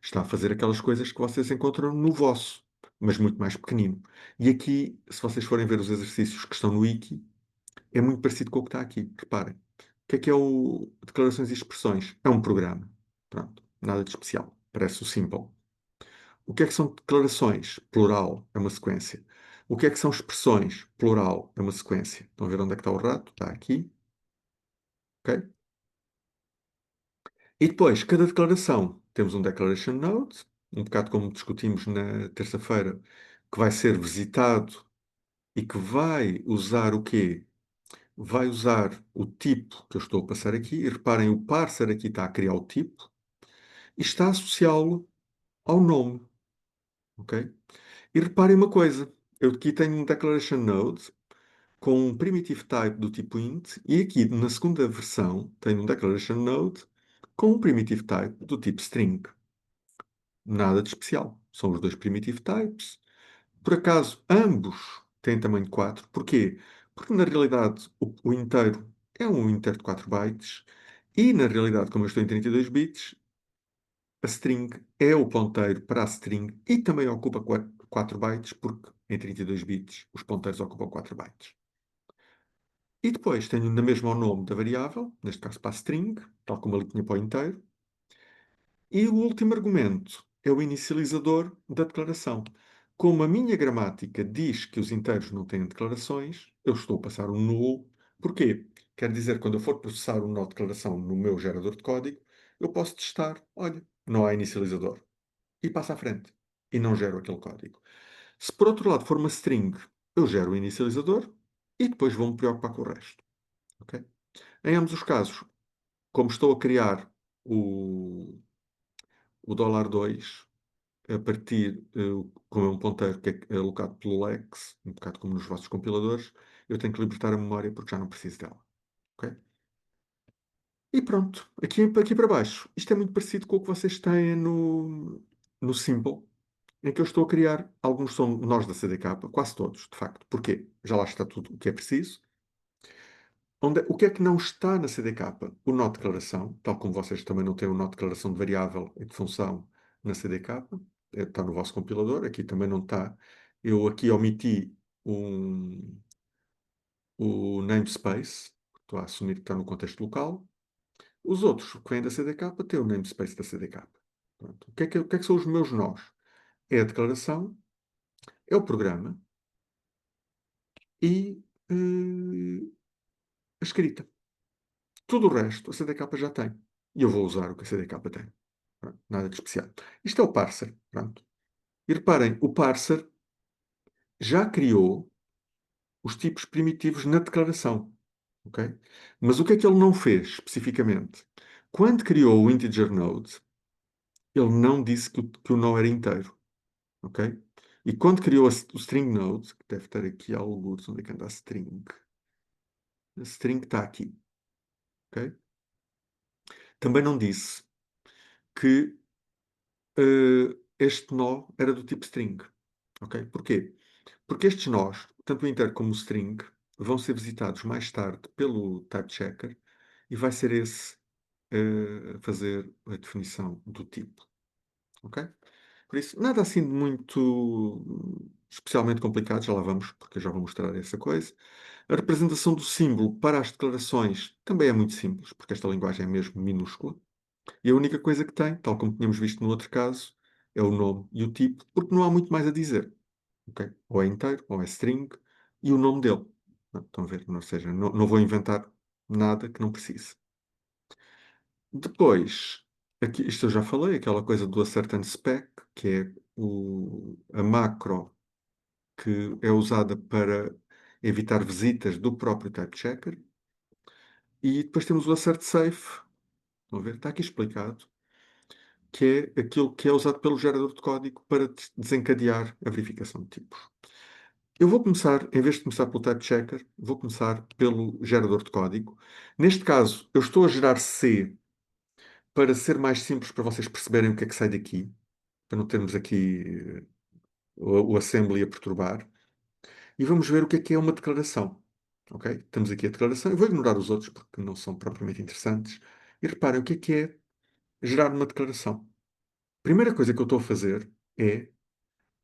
Está a fazer aquelas coisas que vocês encontram no vosso, mas muito mais pequenino. E aqui, se vocês forem ver os exercícios que estão no Wiki, é muito parecido com o que está aqui. Reparem. O que é o declarações e expressões? É um programa. Pronto. Nada de especial. Parece o simple. O que é que são declarações? Plural. É uma sequência. O que é que são expressões? Plural. É uma sequência. Estão a ver onde é que está o rato? Está aqui. Ok? E depois, cada declaração, temos um declaration node, um bocado como discutimos na terça-feira, que vai ser visitado e que vai usar o quê? Vai usar o tipo que eu estou a passar aqui. E reparem, o parser aqui está a criar o tipo e está a associá-lo ao nome. Ok? E reparem uma coisa. Eu aqui tenho um declaration node com um primitive type do tipo int e aqui na segunda versão tenho um declaration node com um primitive type do tipo string. Nada de especial. São os dois primitive types. Por acaso, ambos têm tamanho 4. Porquê? Porque na realidade o inteiro é um inteiro de 4 bytes e na realidade, como eu estou em 32 bits, a string é o ponteiro para a string e também ocupa 4 bytes, porque em 32 bits os ponteiros ocupam 4 bytes. E depois tenho na mesma o nome da variável, neste caso para a string, tal como ele tinha para o inteiro. E o último argumento é o inicializador da declaração. Como a minha gramática diz que os inteiros não têm declarações, eu estou a passar um null. Porquê? Quer dizer, quando eu for processar uma nova declaração no meu gerador de código, eu posso testar, olha, não há inicializador. E passo à frente. E não gero aquele código. Se por outro lado for uma string, eu gero o inicializador e depois vou-me preocupar com o resto. Ok? Em ambos os casos, como estou a criar o $2 a partir, como é um ponteiro que é alocado pelo Lex, um bocado como nos vossos compiladores, eu tenho que libertar a memória porque já não preciso dela. Ok? E pronto, aqui para baixo. Isto é muito parecido com o que vocês têm no Simple, em que eu estou a criar, alguns são nós da CDK, quase todos, de facto. Porquê? Já lá está tudo o que é preciso. O que é que não está na CDK? O nó de declaração, tal como vocês também não têm o nó de declaração de variável e de função na CDK, está no vosso compilador, aqui também não está. Eu aqui omiti o namespace, estou a assumir que está no contexto local. Os outros que vêm da CDK têm o namespace da CDK. Pronto. O que é que são os meus nós? É a declaração, é o programa e a escrita. Tudo o resto a CDK já tem. E eu vou usar o que a CDK tem. Pronto, nada de especial. Isto é o parser. Pronto. E reparem, o parser já criou os tipos primitivos na declaração. Ok? Mas o que é que ele não fez especificamente? Quando criou o integer node, ele não disse que o nó era inteiro. Ok? E quando criou o string node, que deve ter aqui alguns, onde é que anda a string? A string está aqui. Ok? Também não disse que este nó era do tipo string. Ok? Porquê? Porque estes nós, tanto o inteiro como o string, vão ser visitados mais tarde pelo type checker e vai ser esse a fazer a definição do tipo. Ok? Por isso, nada assim de muito especialmente complicado, já lá vamos, porque eu já vou mostrar essa coisa. A representação do símbolo para as declarações também é muito simples, porque esta linguagem é mesmo minúscula. E a única coisa que tem, tal como tínhamos visto no outro caso, é o nome e o tipo, porque não há muito mais a dizer. Ok? Ou é inteiro, ou é string, e o nome dele. Não, estão a ver? Ou seja, não vou inventar nada que não precise. Depois, aqui, isto eu já falei, aquela coisa do assert and spec, que é a macro que é usada para evitar visitas do próprio type checker. E depois temos o assert safe, estão a ver? Está aqui explicado, que é aquilo que é usado pelo gerador de código para desencadear a verificação de tipos. Eu vou começar, em vez de começar pelo type checker, vou começar pelo gerador de código. Neste caso, eu estou a gerar C para ser mais simples para vocês perceberem o que é que sai daqui, para não termos aqui o assembly a perturbar. E vamos ver o que é uma declaração. Ok? Temos aqui a declaração. Eu vou ignorar os outros porque não são propriamente interessantes. E reparem o que é gerar uma declaração. A primeira coisa que eu estou a fazer é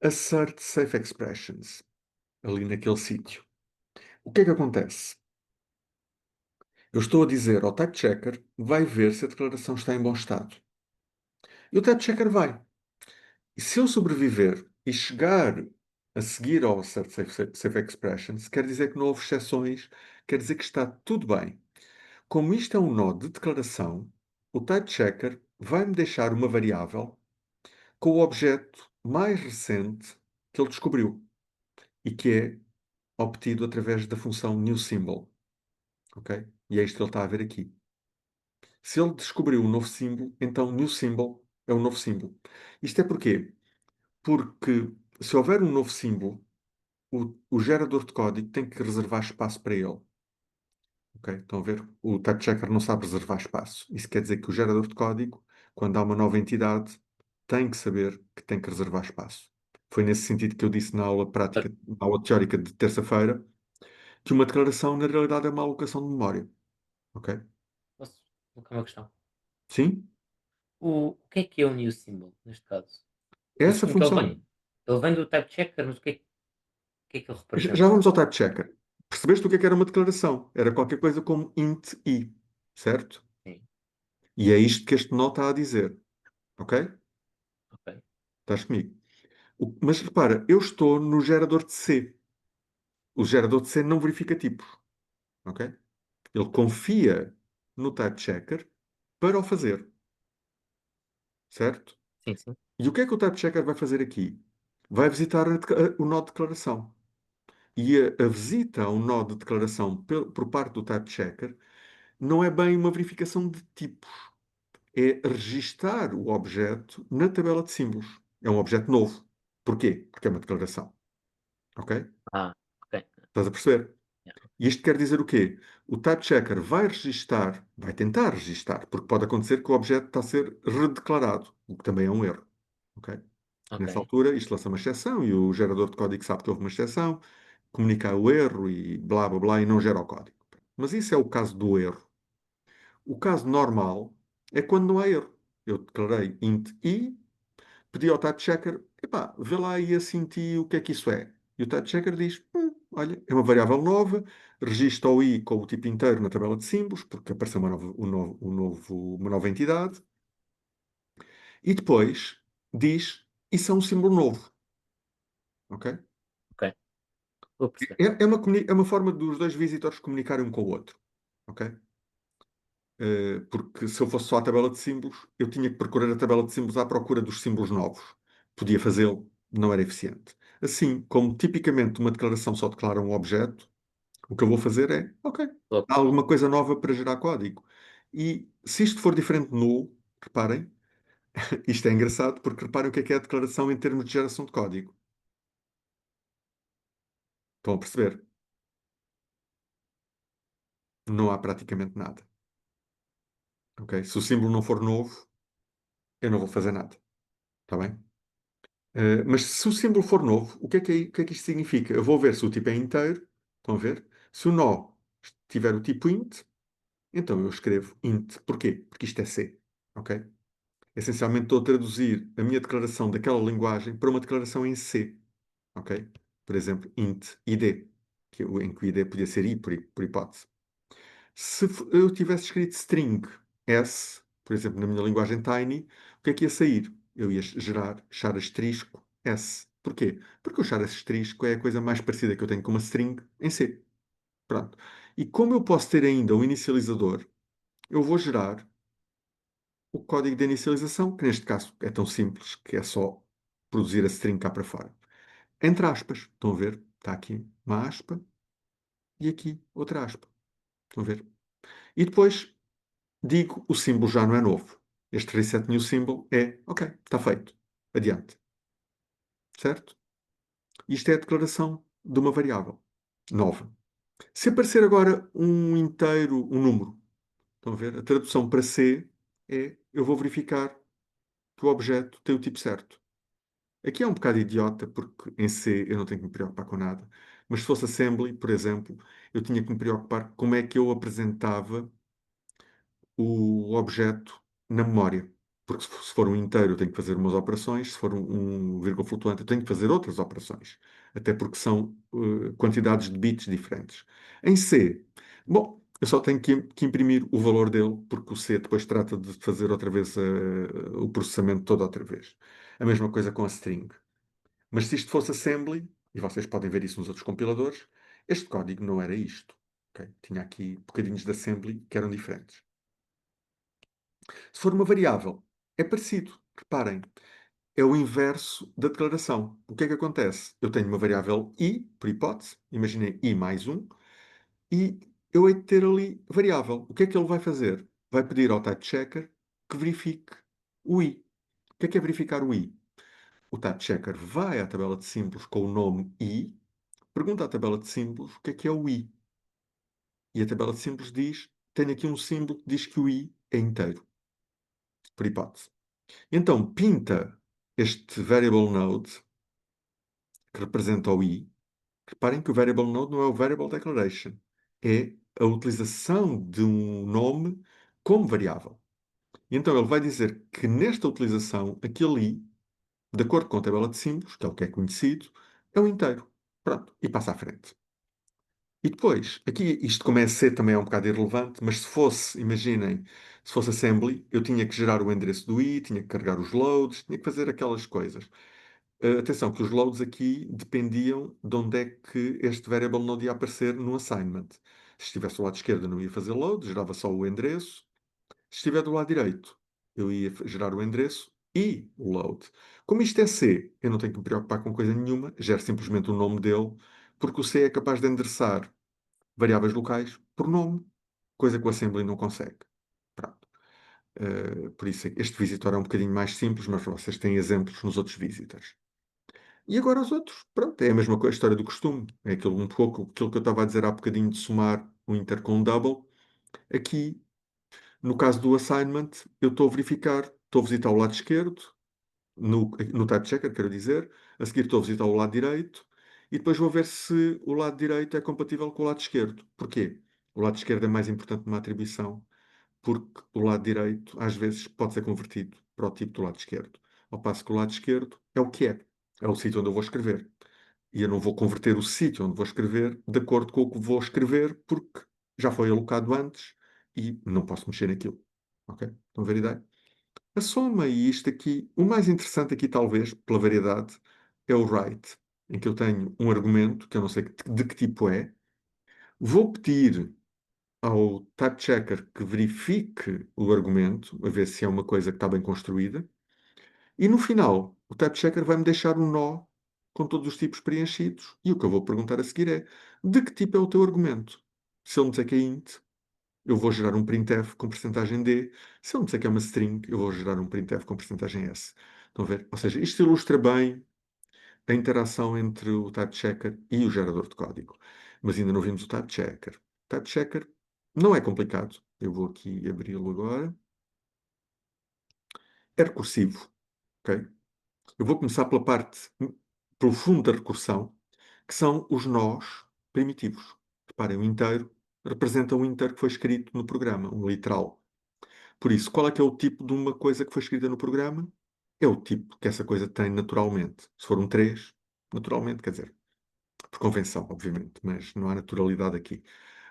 assert safe expressions, ali naquele sítio. O que é que acontece? Eu estou a dizer ao type checker, vai ver se a declaração está em bom estado. E o type checker vai. E se eu sobreviver e chegar a seguir ao assert safe expressions, quer dizer que não houve exceções, quer dizer que está tudo bem. Como isto é um nó de declaração, o type checker vai-me deixar uma variável com o objeto mais recente que ele descobriu e que é obtido através da função newSymbol. Ok? E é isto que ele está a ver aqui. Se ele descobriu um novo símbolo, então newSymbol é um novo símbolo. Isto é porquê? Porque se houver um novo símbolo, o gerador de código tem que reservar espaço para ele. ok? Estão a ver? O type checker não sabe reservar espaço. Isso quer dizer que o gerador de código, quando há uma nova entidade, tem que saber que tem que reservar espaço. Foi nesse sentido que eu disse na aula Ah, prática, na aula teórica de terça-feira, que uma declaração, na realidade, é uma alocação de memória, ok? posso colocar uma questão? Sim? O que é um new symbol, neste caso? É essa a Assumo que ele função. vem, ele vem do type checker, mas o que é que ele Já representa? vamos ao type checker. Percebeste o que era uma declaração? Era qualquer coisa como int i, certo? Sim, E é isto que este nó está a dizer, ok? ok. Estás comigo? Mas repara, eu estou no gerador de C. O gerador de C não verifica tipos, ok? Ele confia no type checker para o fazer, certo? Sim, sim. E o que é que o type checker vai fazer aqui? Vai visitar o nó de declaração. E a visita a um nó de declaração por parte do type checker não é bem uma verificação de tipos, é registar o objeto na tabela de símbolos. É um objeto novo. Porquê? Porque é uma declaração, ok? Ah, ok. Estás a perceber? Yeah, E isto quer dizer o quê? O type checker vai registar, vai tentar registar, porque pode acontecer que o objeto está a ser redeclarado, o que também é um erro. Ok? ok. Nessa altura, isto lança uma exceção e o gerador de código sabe que houve uma exceção, comunica o erro e blá blá blá e não gera o código. Mas isso é o caso do erro. O caso normal é quando não há erro. Eu declarei int i, pedi ao type checker, epá, vê lá aí assim ti o que é que isso é. E o type checker diz, olha, é uma variável nova, registra o i com o tipo inteiro na tabela de símbolos, porque apareceu uma nova entidade, e depois diz, isso é um símbolo novo, ok? Ok. Estou a perceber. É uma forma dos dois visitores comunicarem um com o outro, ok? Porque se eu fosse só a tabela de símbolos, eu tinha que percorrer a tabela de símbolos à procura dos símbolos novos. Podia fazê-lo, não era eficiente. Assim, como tipicamente uma declaração só declara um objeto, o que eu vou fazer é, ok, Estou a há perceber. alguma coisa nova para gerar código. E se isto for diferente de null, reparem, isto é engraçado porque reparem o que é a declaração em termos de geração de código. Estão a perceber? Não há praticamente nada. Ok? Se o símbolo não for novo, eu não vou fazer nada. Está bem? Mas se o símbolo for novo, o que é que isto significa? Eu vou ver se o tipo é inteiro. Estão a ver? Se o nó tiver o tipo int, então eu escrevo int. Porquê? Porque isto é C. Ok? Essencialmente estou a traduzir a minha declaração daquela linguagem para uma declaração em C. Ok? Por exemplo, int id, em que o id podia ser i, por hipótese. Se eu tivesse escrito string s, por exemplo, na minha linguagem Tiny, o que é que ia sair? Eu ia gerar char asterisco s. Porquê? Porque o char asterisco é a coisa mais parecida que eu tenho com uma string em C. Pronto. E como eu posso ter ainda um inicializador, eu vou gerar o código de inicialização, que neste caso é tão simples que é só produzir a string cá para fora. Entre aspas. Estão a ver? Está aqui uma aspa e aqui outra aspa. Estão a ver? E depois digo, o símbolo já não é novo. Este reset new symbol é, ok, está feito. Adiante. Certo? Isto é a declaração de uma variável nova. Se aparecer agora um inteiro, um número, estão a ver? A tradução para C é, eu vou verificar que o objeto tem o tipo certo. Aqui é um bocado idiota, porque em C eu não tenho que me preocupar com nada. Mas se fosse assembly, por exemplo, eu tinha que me preocupar como é que eu apresentava o objeto na memória. Porque se for um inteiro, eu tenho que fazer umas operações, se for um vírgula flutuante, eu tenho que fazer outras operações. Até porque são quantidades de bits diferentes. Em C, bom, eu só tenho que imprimir o valor dele, porque o C depois trata de fazer outra vez o processamento todo outra vez. A mesma coisa com a string. Mas se isto fosse assembly, e vocês podem ver isso nos outros compiladores, este código não era isto. Ok? Tinha aqui bocadinhos de assembly que eram diferentes. Se for uma variável, é parecido. Reparem, é o inverso da declaração. O que é que acontece? Eu tenho uma variável i, por hipótese, imaginei i mais um, e eu hei de ter ali variável. O que é que ele vai fazer? Vai pedir ao type checker que verifique o i. O que é verificar o i? O type checker vai à tabela de símbolos com o nome i, pergunta à tabela de símbolos o que é o i. E a tabela de símbolos diz, tem aqui um símbolo que diz que o i é inteiro, por hipótese. Então, pinta este variable node, que representa o i. Reparem que o variable node não é o variable declaration, é a utilização de um nome como variável. E então ele vai dizer que nesta utilização, aquele i, de acordo com a tabela de símbolos, que é o que é conhecido, é o inteiro. Pronto, e passa à frente. E depois, aqui isto como é C também é um bocado irrelevante, mas se fosse, imaginem, se fosse assembly, eu tinha que gerar o endereço do i, tinha que carregar os loads, tinha que fazer aquelas coisas. Atenção, que os loads aqui dependiam de onde é que este variable node ia aparecer no assignment. Se estivesse do lado esquerdo, não ia fazer load, gerava só o endereço. Se estiver do lado direito, eu ia gerar o endereço e o load. Como isto é C, eu não tenho que me preocupar com coisa nenhuma, gero simplesmente o nome dele, porque o C é capaz de endereçar variáveis locais por nome, coisa que o assembly não consegue. Pronto. Por isso, este visitor é um bocadinho mais simples, mas vocês têm exemplos nos outros visitors. E agora os outros, pronto, é a mesma coisa, a história do costume. É aquilo, um pouco aquilo que eu estava a dizer há bocadinho de somar o inter com o double. Aqui, no caso do assignment, eu estou a verificar, estou a visitar o lado esquerdo, no type checker, quero dizer, a seguir estou a visitar o lado direito, e depois vou ver se o lado direito é compatível com o lado esquerdo. Porquê? O lado esquerdo é mais importante numa atribuição, porque o lado direito, às vezes, pode ser convertido para o tipo do lado esquerdo. Ao passo que o lado esquerdo é o que é. É o sítio onde eu vou escrever. E eu não vou converter o sítio onde vou escrever de acordo com o que vou escrever, porque já foi alocado antes e não posso mexer naquilo. Ok? Estão a ver a ideia? A soma e isto aqui, o mais interessante aqui, talvez, pela variedade, é o write, em que eu tenho um argumento, que eu não sei de que tipo é, vou pedir ao type checker que verifique o argumento, a ver se é uma coisa que está bem construída, e no final, o type checker vai-me deixar um nó com todos os tipos preenchidos. E o que eu vou perguntar a seguir é: de que tipo é o teu argumento? Se ele me disser que é int, eu vou gerar um printf com percentagem D. Se ele me disser que é uma string, eu vou gerar um printf com percentagem S. Estão a ver? Ou seja, isto ilustra bem a interação entre o type checker e o gerador de código. Mas ainda não vimos o type checker. O type checker não é complicado. Eu vou aqui abri-lo agora. É recursivo, ok? Eu vou começar pela parte profunda da recursão, que são os nós primitivos. Reparem, o inteiro representa um inteiro que foi escrito no programa, um literal. Por isso, qual é que é o tipo de uma coisa que foi escrita no programa? É o tipo que essa coisa tem naturalmente. Se for um 3, naturalmente, quer dizer, por convenção, obviamente, mas não há naturalidade aqui.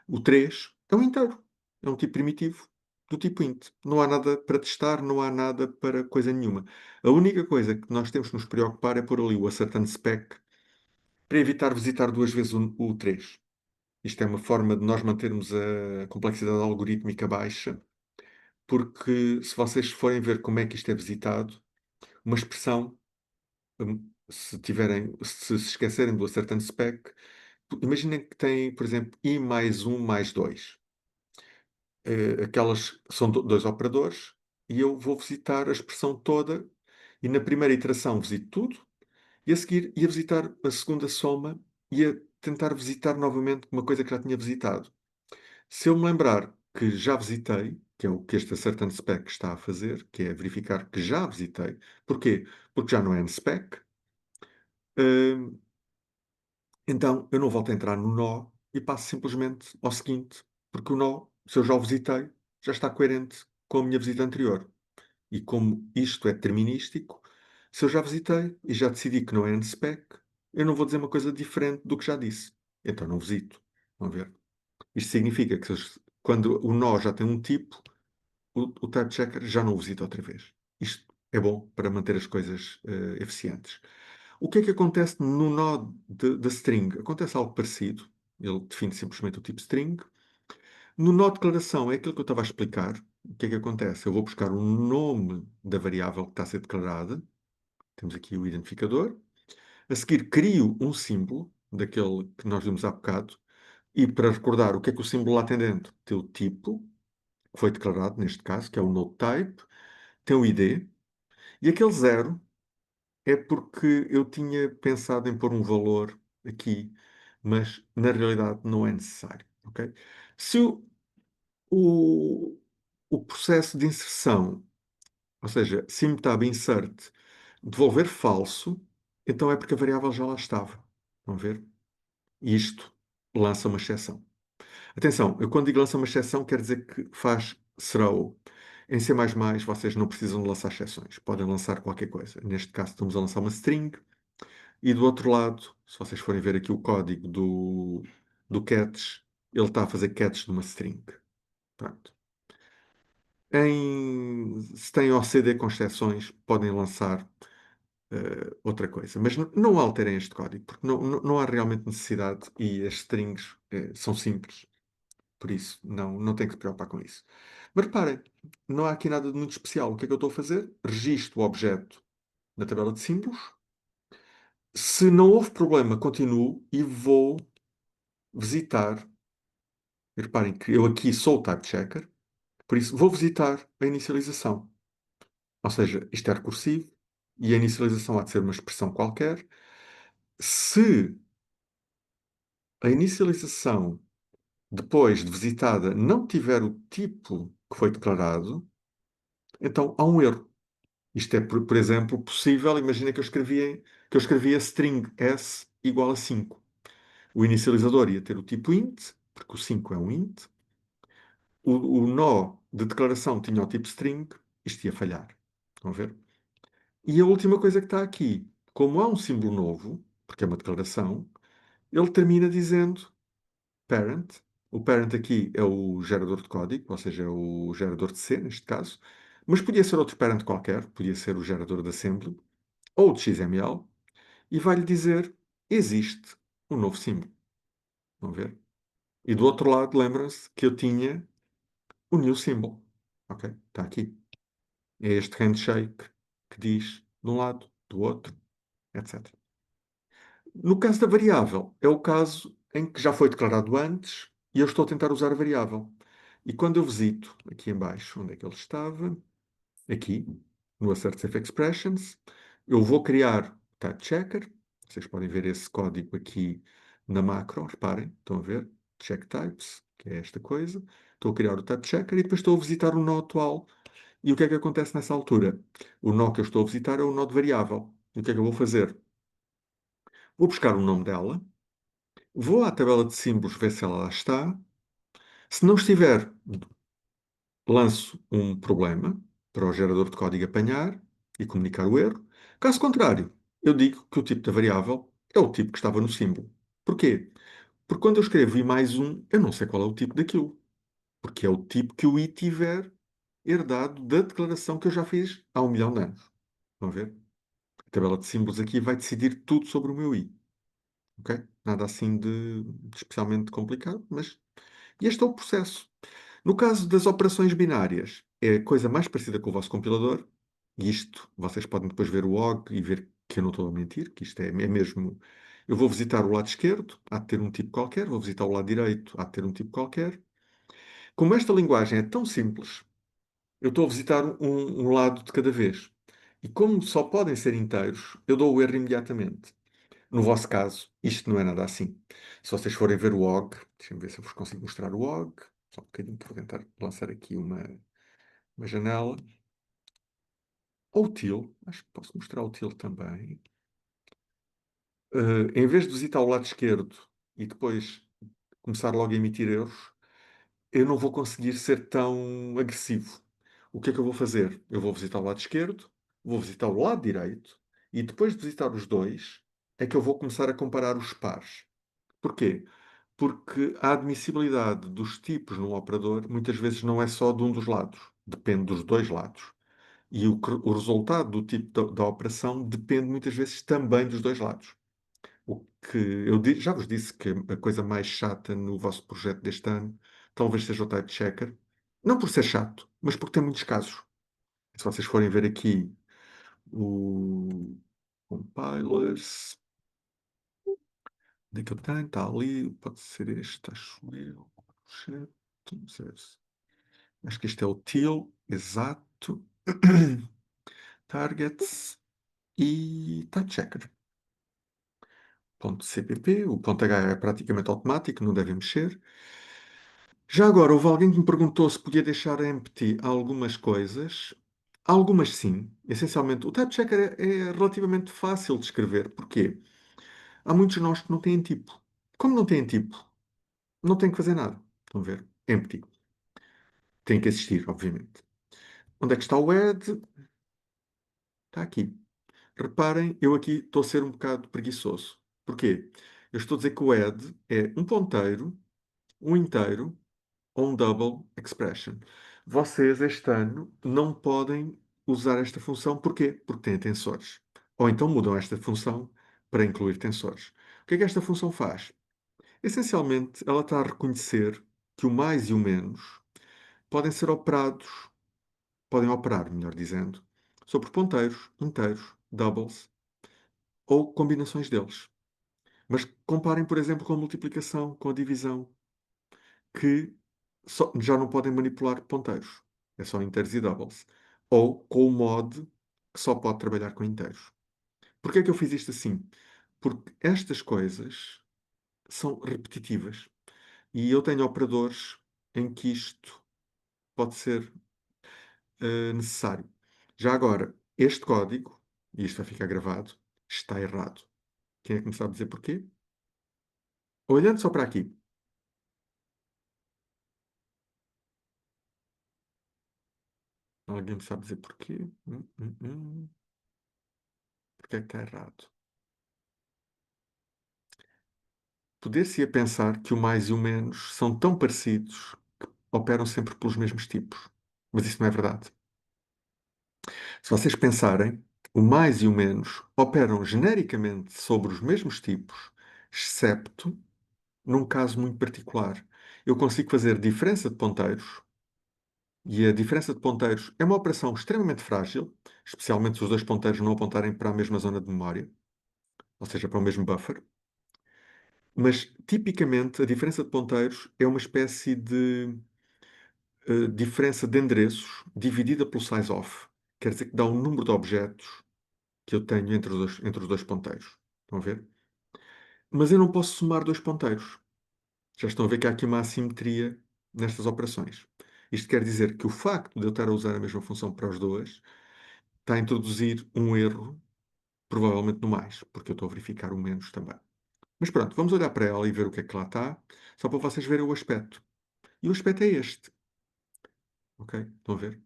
O 3 é um inteiro, é um tipo primitivo do tipo int. Não há nada para testar, não há nada para coisa nenhuma. A única coisa que nós temos que nos preocupar é pôr ali o ascertain spec para evitar visitar duas vezes o 3. Isto é uma forma de nós mantermos a complexidade algorítmica baixa, porque se vocês forem ver como é que isto é visitado, uma expressão, se esquecerem do ascertain spec, imaginem que tem, por exemplo, i mais 1 mais 2. Aquelas são dois operadores e eu vou visitar a expressão toda e na primeira iteração visito tudo e a seguir ia visitar a segunda soma e ia tentar visitar novamente uma coisa que já tinha visitado. Se eu me lembrar que já visitei, que é o que este certain spec está a fazer, que é verificar que já visitei, porquê? Porque já não é spec, hum, então eu não volto a entrar no nó e passo simplesmente ao seguinte, porque o nó, se eu já o visitei, já está coerente com a minha visita anterior. E como isto é determinístico, se eu já visitei e já decidi que não é unspec, eu não vou dizer uma coisa diferente do que já disse. Então não visito. Vão ver? Isto significa que quando o nó já tem um tipo, o type checker já não o visita outra vez. Isto é bom para manter as coisas eficientes. O que é que acontece no nó da string? Acontece algo parecido. Ele define simplesmente o tipo string. No nó declaração é aquilo que eu estava a explicar. O que é que acontece? Eu vou buscar o nome da variável que está a ser declarada. Temos aqui o identificador. A seguir, crio um símbolo, daquele que nós vimos há bocado. E para recordar o que é que o símbolo lá tem dentro? Tem o tipo, que foi declarado neste caso, que é o node type. Tem o ID. E aquele zero é porque eu tinha pensado em pôr um valor aqui, mas na realidade não é necessário. ok? Se o, o processo de inserção, ou seja, SimTab insert, devolver falso, então é porque a variável já lá estava. Vão ver? E isto lança uma exceção. Atenção, eu quando digo lança uma exceção, quer dizer que faz throw. Em C++, vocês não precisam de lançar exceções. Podem lançar qualquer coisa. Neste caso, estamos a lançar uma string. E do outro lado, se vocês forem ver aqui o código do catch, ele está a fazer catch de uma string. Pronto. Se têm OCD com exceções, podem lançar outra coisa. Mas não alterem este código, porque não há realmente necessidade e as strings são simples. Por isso, não tem que se preocupar com isso. Mas reparem, não há aqui nada de muito especial. O que é que eu estou a fazer? Registro o objeto na tabela de símbolos. Se não houve problema, continuo e vou visitar. E reparem que eu aqui sou o type checker, por isso vou visitar a inicialização. Ou seja, isto é recursivo e a inicialização há de ser uma expressão qualquer. Se a inicialização depois de visitada não tiver o tipo que foi declarado, então há um erro. Isto é, por exemplo, possível. Imagina que eu escrevia string s igual a 5. O inicializador ia ter o tipo int, porque o 5 é um int. O nó de declaração tinha o tipo string, isto ia falhar. Estão a ver? E a última coisa que está aqui, como há um símbolo novo, porque é uma declaração, ele termina dizendo parent. O parent aqui é o gerador de código, ou seja, é o gerador de C, neste caso, mas podia ser outro parent qualquer, podia ser o gerador de assembly, ou de XML, e vai-lhe dizer existe um novo símbolo. Vão ver? E do outro lado, lembram-se que eu tinha o new symbol. Ok? Está aqui. É este handshake que diz de um lado, do outro, etc. No caso da variável, é o caso em que já foi declarado antes e eu estou a tentar usar a variável. E quando eu visito aqui em baixo, onde é que ele estava? Aqui, no Assertive Expressions, eu vou criar type checker. Vocês podem ver esse código aqui na macro, reparem, estão a ver? Check types, que é esta coisa. Estou a criar o type checker e depois estou a visitar o nó atual. E o que é que acontece nessa altura? O nó que eu estou a visitar é o nó de variável. E o que é que eu vou fazer? Vou buscar o nome dela, vou à tabela de símbolos ver se ela lá está. Se não estiver, lanço um problema para o gerador de código apanhar e comunicar o erro. Caso contrário, eu digo que o tipo da variável é o tipo que estava no símbolo. Porquê? Porque quando eu escrevo i mais um, eu não sei qual é o tipo daquilo. Porque é o tipo que o i tiver herdado da declaração que eu já fiz há 1 milhão de anos. Vão ver? A tabela de símbolos aqui vai decidir tudo sobre o meu i. Ok? Nada assim de especialmente complicado, mas este é o processo. No caso das operações binárias, é a coisa mais parecida com o vosso compilador. E isto, vocês podem depois ver o log e ver que eu não estou a mentir, que isto é mesmo. Eu vou visitar o lado esquerdo, há de ter um tipo qualquer, vou visitar o lado direito, há de ter um tipo qualquer. Como esta linguagem é tão simples, eu estou a visitar um lado de cada vez. E como só podem ser inteiros, eu dou o erro imediatamente. No vosso caso, isto não é nada assim. Se vocês forem ver o OG, deixem-me ver se eu vos consigo mostrar o OG. Só um bocadinho, que vou tentar lançar aqui uma janela. Ou o TIL, acho que posso mostrar o TIL também. Em vez de visitar o lado esquerdo e depois começar logo a emitir erros, eu não vou conseguir ser tão agressivo. O que é que eu vou fazer? Eu vou visitar o lado esquerdo, vou visitar o lado direito e depois de visitar os dois, é que eu vou começar a comparar os pares. Porquê? Porque a admissibilidade dos tipos num operador muitas vezes não é só de um dos lados, depende dos dois lados. E o resultado do tipo da operação depende muitas vezes também dos dois lados. O que eu já vos disse que a coisa mais chata no vosso projeto deste ano talvez seja o type checker. Não por ser chato, mas porque tem muitos casos. Se vocês forem ver aqui o compilers, onde é que eu tenho? Está ali, pode ser este, acho eu. Chat, não sei acho que este é o teal, exato. Targets e type checker. Ponto .cpp, o ponto .h é praticamente automático, não deve mexer. Já agora, houve alguém que me perguntou se podia deixar empty algumas coisas. Algumas sim. Essencialmente, o type checker é relativamente fácil de escrever. Porquê? Há muitos de nós que não têm tipo. Como não têm tipo, não têm que fazer nada. Estão a ver? Empty. Tem que existir, obviamente. Onde é que está o add? Está aqui. Reparem, eu aqui estou a ser um bocado preguiçoso. Porquê? Eu estou a dizer que o add é um ponteiro, um inteiro ou um double expression. Vocês, este ano, não podem usar esta função. Porquê? Porque têm tensores. Ou então mudam esta função para incluir tensores. O que é que esta função faz? Essencialmente, ela está a reconhecer que o mais e o menos podem ser operados, podem operar, melhor dizendo, sobre ponteiros, inteiros, doubles ou combinações deles. Mas comparem, por exemplo, com a multiplicação, com a divisão, que já não podem manipular ponteiros. É só inteiros e doubles. Ou com o mod, que só pode trabalhar com inteiros. Porquê é que eu fiz isto assim? Porque estas coisas são repetitivas. E eu tenho operadores em que isto pode ser necessário. Já agora, este código, e isto vai ficar gravado, está errado. Quem é que me sabe dizer porquê? Olhando só para aqui. Alguém me sabe dizer porquê? Porquê é que está errado? Poder-se-ia pensar que o mais e o menos são tão parecidos que operam sempre pelos mesmos tipos. Mas isso não é verdade. Se vocês pensarem, o mais e o menos operam genericamente sobre os mesmos tipos, excepto num caso muito particular. Eu consigo fazer diferença de ponteiros, e a diferença de ponteiros é uma operação extremamente frágil, especialmente se os dois ponteiros não apontarem para a mesma zona de memória, ou seja, para o mesmo buffer. Mas, tipicamente, a diferença de ponteiros é uma espécie de diferença de endereços dividida pelo size-off. Quer dizer que dá um número de objetos que eu tenho entre os dois ponteiros. Estão a ver? Mas eu não posso somar dois ponteiros. Já estão a ver que há aqui uma assimetria nestas operações. Isto quer dizer que o facto de eu estar a usar a mesma função para os dois está a introduzir um erro, provavelmente no mais, porque eu estou a verificar o menos também. Mas pronto, vamos olhar para ela e ver o que é que lá está, só para vocês verem o aspecto. E o aspecto é este. Ok? Estão a ver?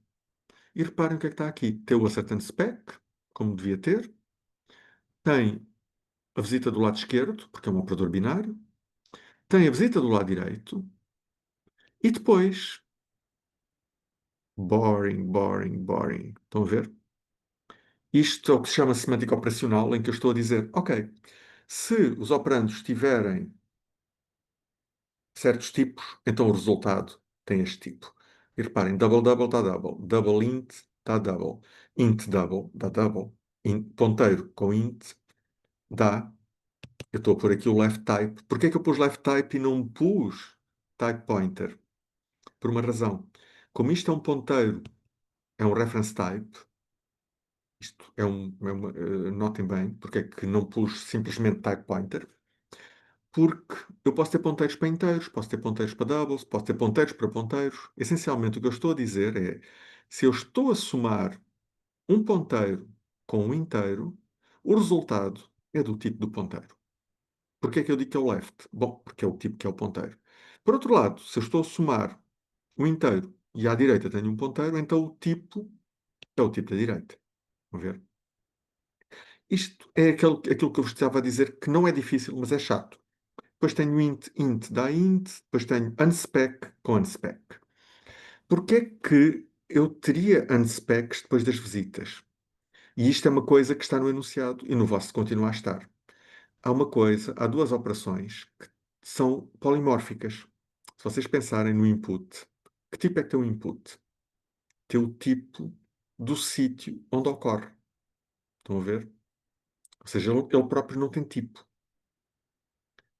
E reparem o que é que está aqui. Tem o ascertante spec, como devia ter. Tem a visita do lado esquerdo, porque é um operador binário. Tem a visita do lado direito. E depois, boring, boring, boring. Estão a ver? Isto é o que se chama semântica operacional, em que eu estou a dizer, ok, se os operandos tiverem certos tipos, então o resultado tem este tipo. E reparem, double double dá double, double int dá int double dá double, ponteiro com int dá. Eu estou a pôr aqui o left type. Porquê é que eu pus left type e não pus type pointer? Por uma razão. Como isto é um ponteiro, é um reference type, isto notem bem, porque é que não pus simplesmente type pointer, porque eu posso ter ponteiros para inteiros, posso ter ponteiros para doubles, posso ter ponteiros para ponteiros. Essencialmente, o que eu estou a dizer é, se eu estou a somar um ponteiro com um inteiro, o resultado é do tipo do ponteiro. Porquê é que eu digo que é o left? Bom, porque é o tipo que é o ponteiro. Por outro lado, se eu estou a somar um inteiro e à direita tenho um ponteiro, então o tipo é o tipo da direita. Vamos ver? Isto é aquilo que eu vos estava a dizer que não é difícil, mas é chato. Depois tenho int, int dá int, depois tenho unspec com unspec. Porquê é que eu teria unspecs depois das visitas? E isto é uma coisa que está no enunciado e no vosso continua a estar. Há duas operações que são polimórficas. Se vocês pensarem no input, que tipo é que tem o input? Tem o tipo do sítio onde ocorre. Estão a ver? Ou seja, ele próprio não tem tipo.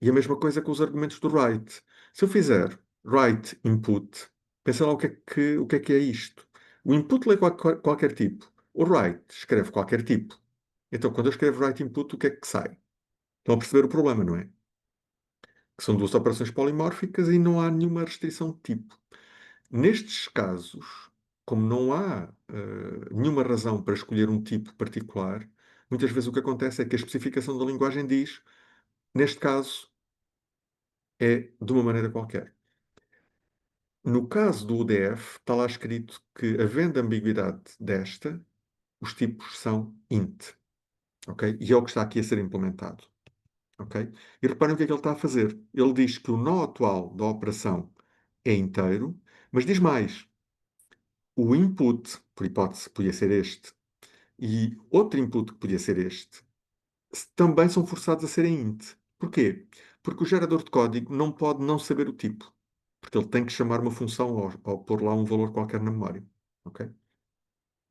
E a mesma coisa com os argumentos do write. Se eu fizer write input, pensa lá o que é isto. O input lê qualquer tipo. O write escreve qualquer tipo. Então, quando eu escrevo write input, o que é que sai? Estão a perceber o problema, não é? que são duas operações polimórficas e não há nenhuma restrição de tipo. Nestes casos, como não há nenhuma razão para escolher um tipo particular, muitas vezes o que acontece é que a especificação da linguagem diz, neste caso, é de uma maneira qualquer. No caso do UDF, está lá escrito que, havendo ambiguidade desta, os tipos são int, ok? E é o que está aqui a ser implementado, ok? E reparem o que é que ele está a fazer. Ele diz que o nó atual da operação é inteiro, mas diz mais. O input, por hipótese, podia ser este, e outro input que podia ser este, também são forçados a serem int. Porquê? Porque o gerador de código não pode não saber o tipo. Porque ele tem que chamar uma função ou pôr lá um valor qualquer na memória. Ok?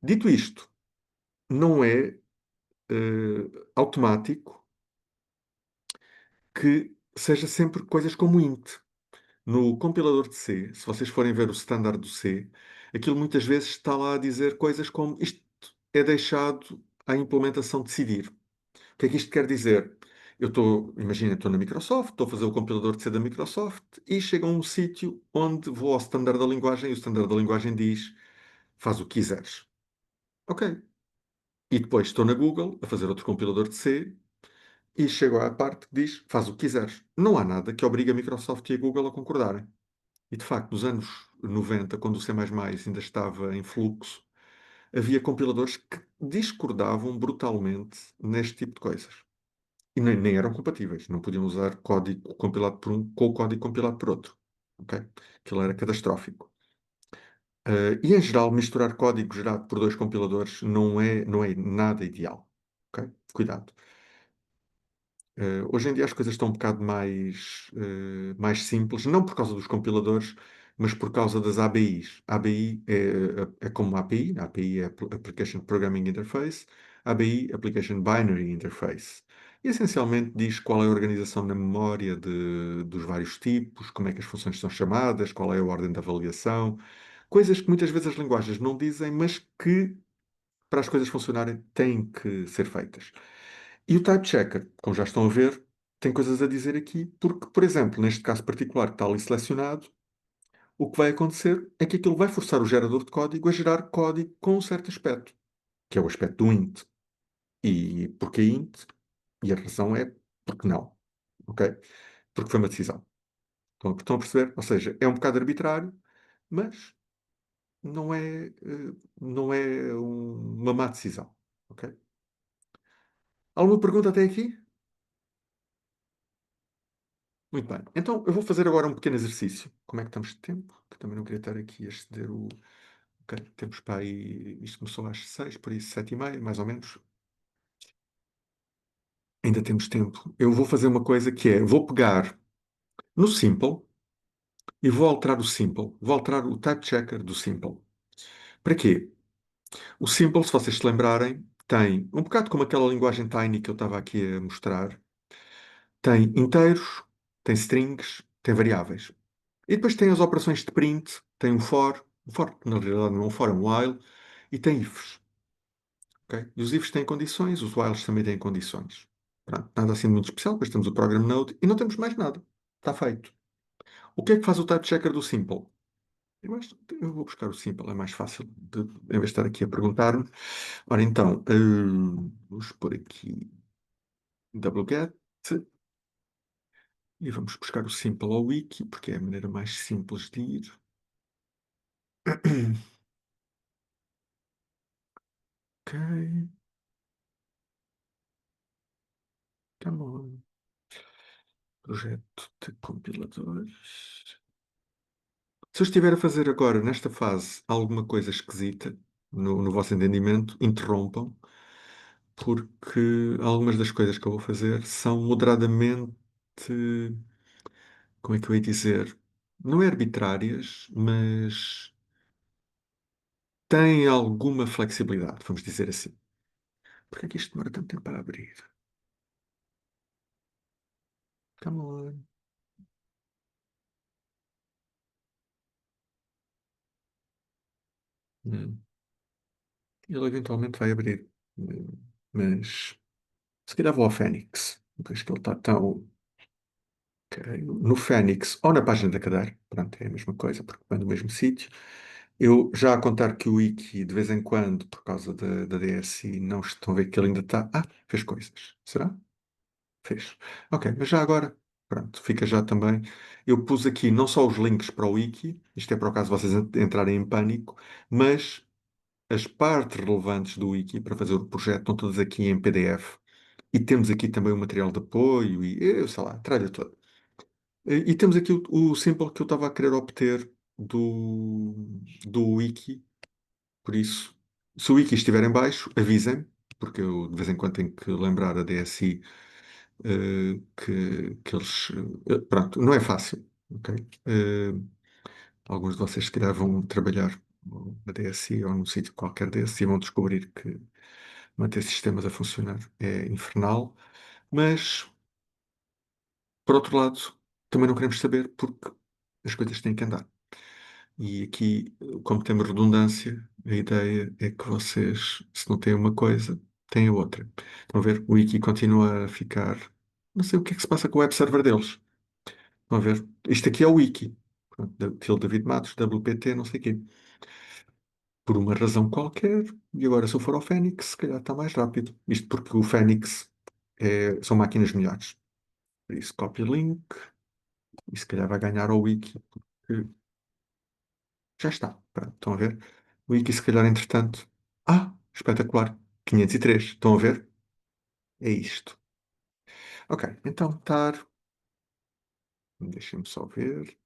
Dito isto, não é automático que seja sempre coisas como int. No compilador de C, se vocês forem ver o standard do C, aquilo muitas vezes está lá a dizer coisas como isto é deixado à implementação decidir. O que é que isto quer dizer? Imagina, estou na Microsoft, estou a fazer o compilador de C da Microsoft e chego a um sítio onde vou ao standard da linguagem e o standard da linguagem diz faz o que quiseres. Ok. E depois estou na Google a fazer outro compilador de C e chego à parte que diz faz o que quiseres. Não há nada que obrigue a Microsoft e a Google a concordarem. E de facto, nos anos 90, quando o C++ ainda estava em fluxo, havia compiladores que discordavam brutalmente neste tipo de coisas. E nem eram compatíveis. Não podiam usar código compilado por um com o código compilado por outro. Ok? Aquilo era catastrófico. E em geral, misturar código gerado por dois compiladores não é nada ideal. Ok? Cuidado. Hoje em dia as coisas estão um bocado mais simples, não por causa dos compiladores, mas por causa das ABIs. ABI é como API, a API é Application Programming Interface, ABI, Application Binary Interface. E essencialmente diz qual é a organização na memória dos vários tipos, como é que as funções são chamadas, qual é a ordem de avaliação, coisas que muitas vezes as linguagens não dizem, mas que para as coisas funcionarem têm que ser feitas. E o type checker, como já estão a ver, tem coisas a dizer aqui, porque, por exemplo, neste caso particular que está ali selecionado, o que vai acontecer é que aquilo vai forçar o gerador de código a gerar código com um certo aspecto, que é o aspecto do int. E porquê int? E a razão é porque não. Ok? Porque foi uma decisão. Estão a perceber? Ou seja, é um bocado arbitrário, mas não é uma má decisão. Ok? Alguma pergunta até aqui? Muito bem. Então, eu vou fazer agora um pequeno exercício. Como é que estamos de tempo? Que também não queria estar aqui a exceder o. Ok, temos para aí. Isto começou às 6, por isso 7h30, mais ou menos. Ainda temos tempo. Eu vou fazer uma coisa que é: vou pegar no Simple e vou alterar o Simple. Vou alterar o type checker do Simple. Para quê? O Simple, se vocês se lembrarem, tem um bocado como aquela linguagem Tiny que eu estava aqui a mostrar. Tem inteiros, tem strings, tem variáveis. E depois tem as operações de print, tem o for na realidade não é um for, é um while, e tem ifs. Ok? E os ifs têm condições, os whiles também têm condições. Pronto, nada assim de muito especial, depois temos o program node e não temos mais nada. Está feito. O que é que faz o type checker do simple? Eu vou buscar o simple, é mais fácil, em vez de estar aqui a perguntar-me. Ora então, vamos pôr aqui wget e vamos buscar o simple ao wiki, porque é a maneira mais simples de ir. Ok, come on. Projeto de compiladores. Se eu estiver a fazer agora, nesta fase, alguma coisa esquisita, no vosso entendimento, interrompam, porque algumas das coisas que eu vou fazer são moderadamente, como é que eu ia dizer? Não é arbitrárias, mas têm alguma flexibilidade, vamos dizer assim. Por que é que isto demora tanto tempo para abrir? Come on. Hum. Ele eventualmente vai abrir. Mas se calhar vou ao Fênix. Depois que ele está tão. Ok. No Fênix ou na página da cadeira, pronto, é a mesma coisa, porque vai no mesmo sítio. Eu já a contar que o Wiki, de vez em quando, por causa da DSI, não estão a ver que ele ainda está. Ah, fez coisas. Será? Fez. Ok, mas já agora, pronto, fica já também. Eu pus aqui não só os links para o Wiki, isto é para o caso vocês entrarem em pânico, mas as partes relevantes do Wiki para fazer o projeto estão todas aqui em PDF. E temos aqui também o material de apoio e, eu sei lá, a tralha toda. E temos aqui o symbol que eu estava a querer obter do, do Wiki. Por isso, se o Wiki estiver em baixo, avisem, porque eu de vez em quando tenho que lembrar a DSI que eles. Pronto, não é fácil, ok? Alguns de vocês, se calhar, vão trabalhar na DSI ou num sítio qualquer desse e vão descobrir que manter sistemas a funcionar é infernal, mas, por outro lado, também não queremos saber porque as coisas têm que andar. E aqui, como temos redundância, a ideia é que vocês, se não têm uma coisa, têm a outra. Estão a ver? O wiki continua a ficar. Não sei o que é que se passa com o web server deles. Estão a ver? Isto aqui é o wiki. Pronto, Til David Matos, WPT, não sei o quê. Por uma razão qualquer. E agora, se eu for ao Fênix, se calhar está mais rápido. Isto porque o Fênix são máquinas melhores. Por isso, copy link. E se calhar vai ganhar ao wiki. Porque já está. Pronto, estão a ver? O wiki, se calhar, entretanto. Ah, espetacular. 503. Estão a ver? É isto. Ok, então tar. Deixem-me só ver.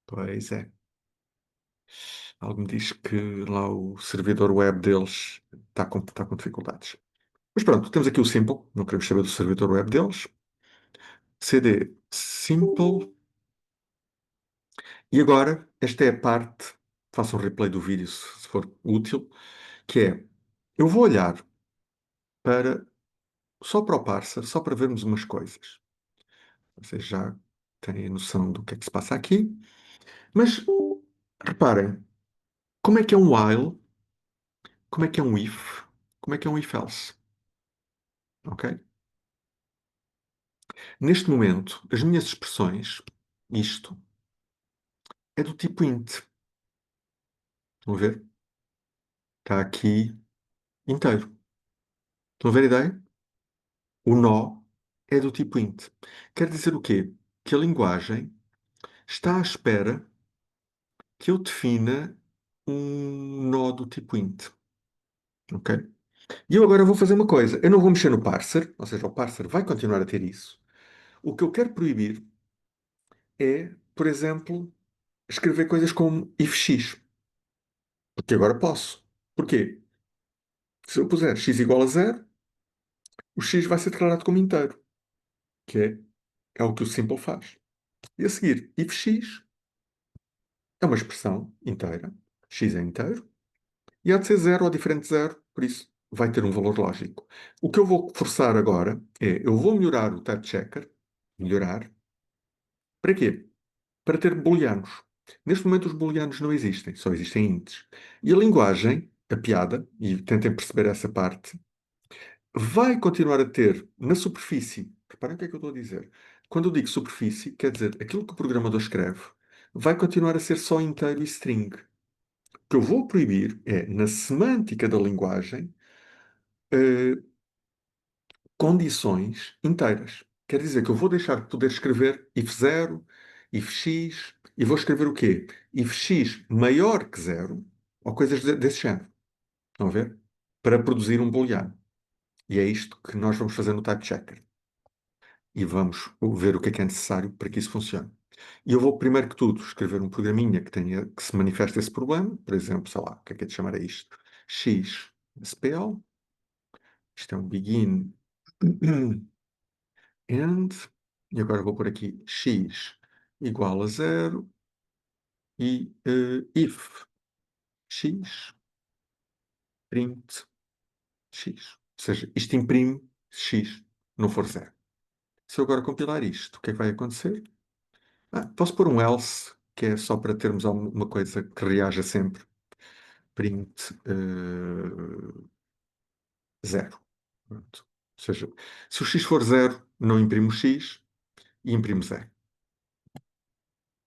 Pois é. Algo me diz que lá o servidor web deles está com dificuldades. Mas pronto, temos aqui o simple. Não queremos saber do servidor web deles. CD simple. E agora, esta é a parte. Faça um replay do vídeo se for útil. Que é, eu vou olhar para só para o parser, só para vermos umas coisas. Vocês já têm a noção do que é que se passa aqui. Mas reparem, como é que é um while, como é que é um if, como é que é um if else. Ok? Neste momento, as minhas expressões, isto, é do tipo int. Estão a ver? Está aqui inteiro. Estão a ver a ideia? O nó é do tipo int. Quer dizer o quê? Que a linguagem está à espera que eu defina um nó do tipo int. Ok? E eu agora vou fazer uma coisa. Eu não vou mexer no parser, ou seja, o parser vai continuar a ter isso. O que eu quero proibir é, por exemplo, escrever coisas como ifx. Porque agora posso. Porquê? Se eu puser x igual a zero, o x vai ser declarado como inteiro, que é o que o simple faz. E a seguir, ifx é uma expressão inteira, x é inteiro, e há de ser zero ou diferente de zero, por isso vai ter um valor lógico. O que eu vou forçar agora é, eu vou melhorar o type checker, melhorar, para quê? Para ter booleanos. Neste momento os booleanos não existem, só existem ints. E a linguagem, a piada, e tentem perceber essa parte, vai continuar a ter na superfície. Reparem o que é que eu estou a dizer. Quando eu digo superfície, quer dizer aquilo que o programador escreve vai continuar a ser só inteiro e string. O que eu vou proibir é, na semântica da linguagem, eh, condições inteiras. Quer dizer que eu vou deixar de poder escrever if 0, if x, e vou escrever o quê? If x maior que zero, ou coisas desse género. Estão a ver? Para produzir um booleano. E é isto que nós vamos fazer no type checker. E vamos ver o que é necessário para que isso funcione. E eu vou, primeiro que tudo, escrever um programinha que se manifeste esse problema. Por exemplo, sei lá, o que é de chamar a isto? X spell. Isto é um begin end. E agora vou por aqui x igual a zero e if x print x. Ou seja, isto imprime x, não for zero. Se eu agora compilar isto, o que é que vai acontecer? Posso pôr um else, que é só para termos alguma coisa que reaja sempre. Print zero. Pronto. seja, se o x for 0, não imprimo x e imprimo 0.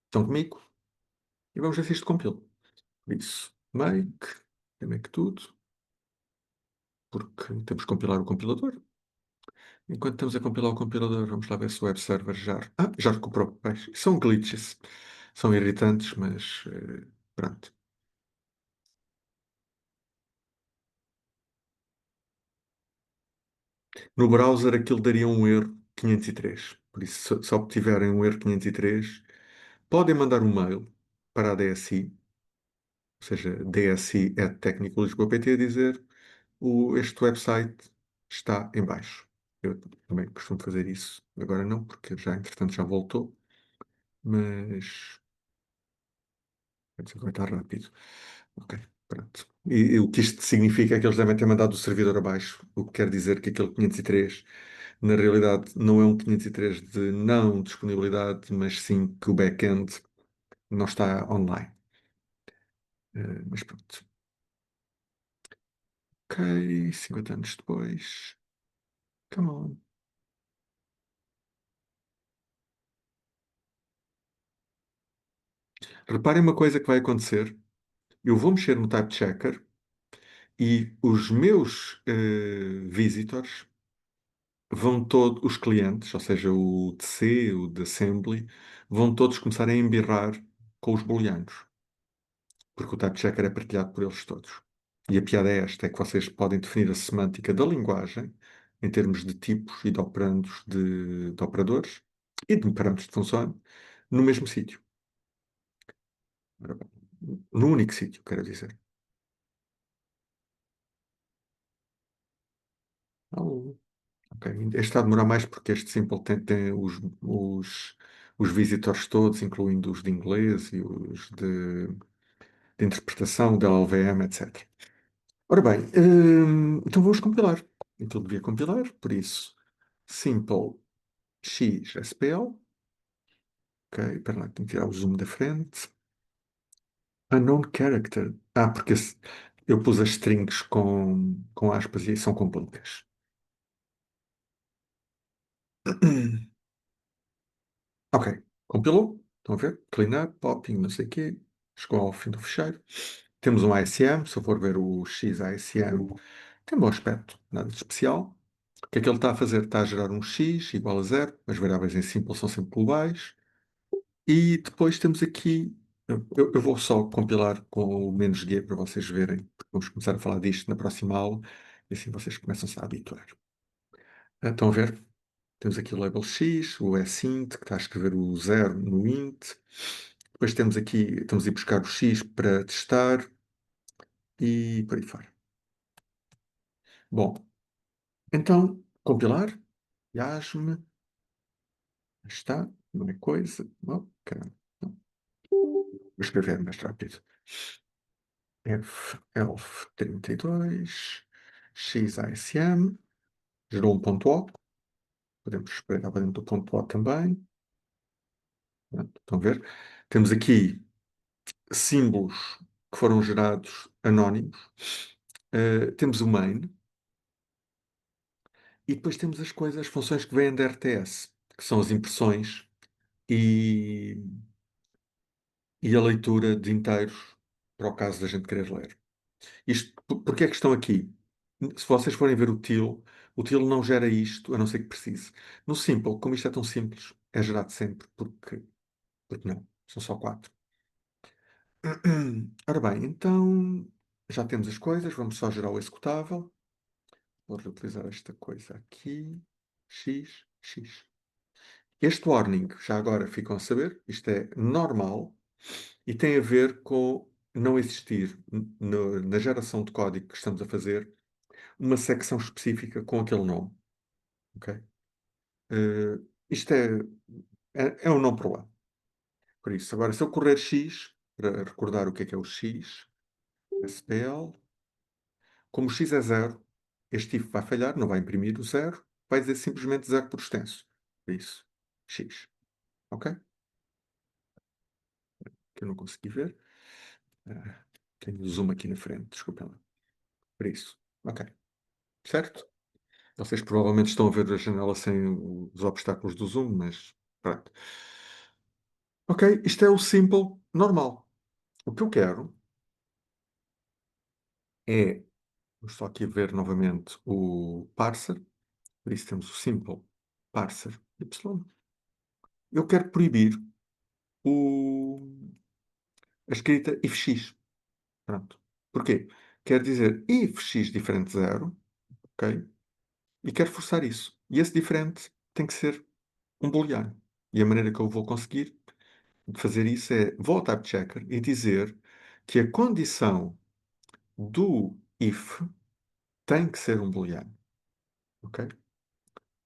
Estão comigo? E vamos ver se isto compila. Por isso, make tudo, porque temos que compilar o compilador. Enquanto estamos a compilar o compilador, vamos lá ver se o web server já recuperou. Pois, são glitches. São irritantes, mas pronto. No browser aquilo daria um erro 503. Por isso, se obtiverem um erro 503, podem mandar um mail para a DSI, ou seja, dsi@tecnicolisboa.pt, a dizer este website está em baixo. Eu também costumo fazer isso. Agora não, porque entretanto já voltou, mas agora está rápido. Ok, pronto. E o que isto significa é que eles devem ter mandado o servidor abaixo, o que quer dizer que aquele 503, na realidade, não é um 503 de não disponibilidade, mas sim que o back-end não está online. Mas pronto. Ok, 50 anos depois. Come on. Reparem uma coisa que vai acontecer. Eu vou mexer no Type Checker e os meus visitors vão todos, os clientes, ou seja, o de C, o de Assembly, vão todos começar a embirrar com os booleanos, porque o type checker é partilhado por eles todos. E a piada é esta, é que vocês podem definir a semântica da linguagem em termos de tipos e de operandos de operadores e de parâmetros de função no mesmo sítio. Ora bem, no único sítio, quero dizer. Oh, ok, este está a demorar mais porque este simple tem os visitors todos, incluindo os de inglês e os de interpretação da LVM, etc. Ora bem, então vamos compilar. Então devia compilar, por isso, simple x SPL. Ok, espera lá, tenho que tirar o zoom da frente. Unknown character. Porque eu pus as strings com aspas e são com pontas. Ok, compilou. Estão a ver? Cleanup, popping, não sei o quê. Chegou ao fim do fecheiro. Temos um ASM. Se eu for ver o x ASM, tem bom aspecto, nada de especial. O que é que ele está a fazer? Está a gerar um x igual a zero. As variáveis em simple são sempre globais. E depois temos aqui. Eu vou só compilar com o menos G para vocês verem, porque vamos começar a falar disto na próxima aula e assim vocês começam-se a habituar. Estão a ver? Temos aqui o label X, o sint, que está a escrever o zero no int. Depois temos aqui, estamos a ir buscar o X para testar e por aí fora. Bom, então, compilar. Yasme. Está, não é coisa. Oh, caramba. Não. Vou escrever mais rápido. F1132 XASM, gerou um ponto O, podemos espreitar para dentro do ponto O também. Pronto, estão a ver? Temos aqui símbolos que foram gerados anónimos. Temos o main e depois temos as coisas, as funções que vêm da RTS, que são as impressões e, e a leitura de inteiros para o caso da gente querer ler. Porque é que estão aqui? Se vocês forem ver o til não gera isto, a não ser que precise. No simple, como isto é tão simples, é gerado sempre, porque não? São só quatro. Ora bem, então já temos as coisas, vamos só gerar o executável. Vou reutilizar esta coisa aqui. X. Este warning, já agora ficam a saber, isto é normal e tem a ver com não existir na geração de código que estamos a fazer uma secção específica com aquele nome. Ok? Isto é um não problema. Por isso, agora, se eu correr X, para recordar o que é o X, SPL, como o X é zero, este if vai falhar, não vai imprimir o zero, vai dizer simplesmente zero por extenso. Por isso, X. Ok? Que eu não consegui ver. Ah, tenho o zoom aqui na frente, desculpem lá. Por isso, ok. Certo? Vocês provavelmente estão a ver a janela sem os obstáculos do zoom, mas pronto. Ok, isto é o simple normal. O que eu quero é, vou só aqui ver novamente o parser, por isso temos o simple parser y. Eu quero proibir a escrita ifx. Pronto. Porquê? Quer dizer if x diferente de zero, ok? E quero forçar isso. E esse diferente tem que ser um booleano. E a maneira que eu vou conseguir de fazer isso é, vou ao type checker e dizer que a condição do if tem que ser um booleano. Ok?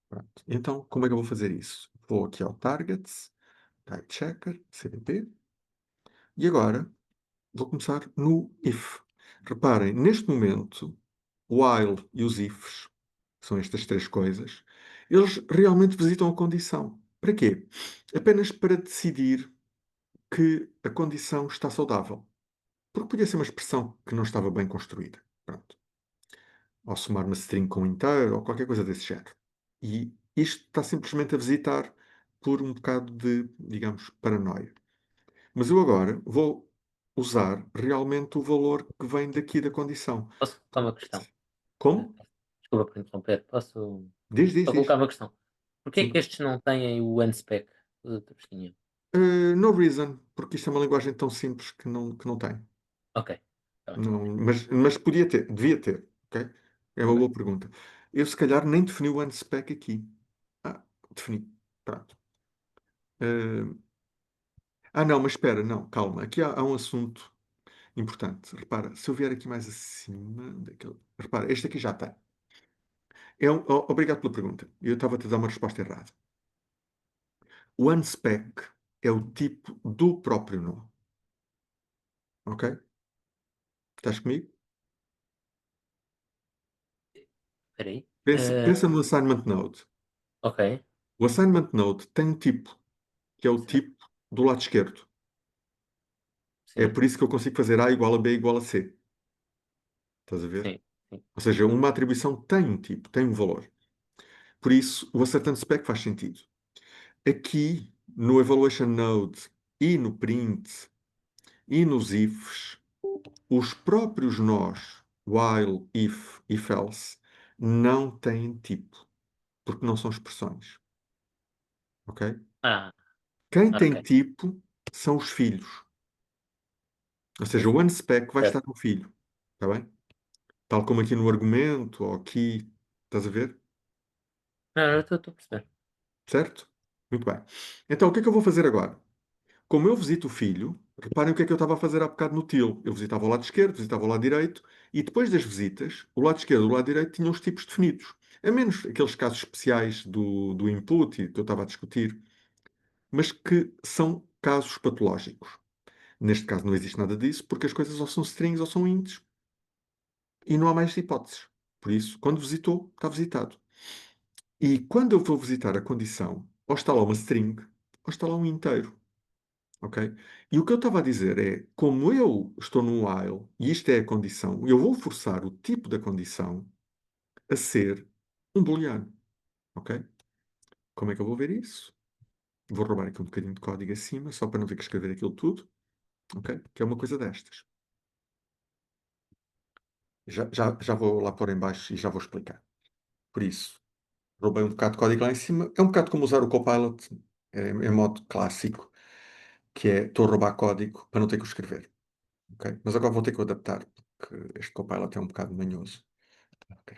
Pronto. Então, como é que eu vou fazer isso? Vou aqui ao targets, type checker, cpp, e agora vou começar no if. Reparem, neste momento, while e os ifs, são estas três coisas, eles realmente visitam a condição. Para quê? Apenas para decidir que a condição está saudável. Porque podia ser uma expressão que não estava bem construída. Pronto. Ou somar uma string com um inteiro, ou qualquer coisa desse género. E isto está simplesmente a visitar por um bocado de, digamos, paranoia. Mas eu agora vou usar realmente o valor que vem daqui da condição. Posso colocar uma questão? Como? Desculpa por interromper. Posso Diz, só colocar diz. uma questão? Porquê é que Sim. estes não têm o unspec da pesquinha? No reason, porque isto é uma linguagem tão simples que não tem. Ok, está bem, Não, mas podia ter, devia ter, ok? É uma ok. boa pergunta. Eu se calhar nem defini o unspec aqui. Ah, defini. Pronto. Eh, não, mas espera, não, calma. Aqui há um assunto importante. Repara, se eu vier aqui mais acima daquele. Repara, este aqui já tem. Obrigado pela pergunta. Eu estava-te a dar uma resposta errada. O unspec é o tipo do próprio nó. Ok? Estás comigo? Espera aí. Pensa no assignment node. Ok, O assignment node tem um tipo, que é o certo. tipo do lado esquerdo. É Sim, por isso que eu consigo fazer A igual a B igual a C. Estás a ver? sim, sim. Ou seja, uma atribuição tem um tipo, tem um valor. Por isso, o assertante spec faz sentido. Aqui, no evaluation node e no print e nos ifs, os próprios nós, while, if else, não têm tipo, porque não são expressões. Ok? Ah, Quem tem ok. tipo são os filhos. Ou Sim, seja, o sim. unspec vai estar Certo. no filho. Está bem? Tal como aqui no argumento, ou aqui. Estás a ver? Não, eu estou a perceber. Certo? Muito bem. Então, o que é que eu vou fazer agora? Como eu visito o filho, reparem o que é que eu estava a fazer há bocado no til. Eu visitava o lado esquerdo, visitava o lado direito, e depois das visitas, o lado esquerdo e o lado direito tinham os tipos definidos. A menos aqueles casos especiais do input e que eu estava a discutir, mas que são casos patológicos. Neste caso não existe nada disso, porque as coisas ou são strings ou são ints, e não há mais hipóteses. Por isso, quando visitou, está visitado. E quando eu vou visitar a condição, ou está lá uma string, ou está lá um inteiro. Ok? E o que eu estava a dizer é, como eu estou num while, e isto é a condição, eu vou forçar o tipo da condição a ser um booleano. Ok? Como é que eu vou ver isso? Vou roubar aqui um bocadinho de código acima, só para não ter que escrever aquilo tudo. Ok? Que é uma coisa destas. Já vou lá pôr em baixo e já vou explicar. Por isso, roubei um bocado de código lá em cima. É um bocado como usar o Copilot em modo clássico, que é estou a roubar código para não ter que o escrever. Ok? Mas agora vou ter que o adaptar, porque este Copilot é um bocado manhoso. Ok.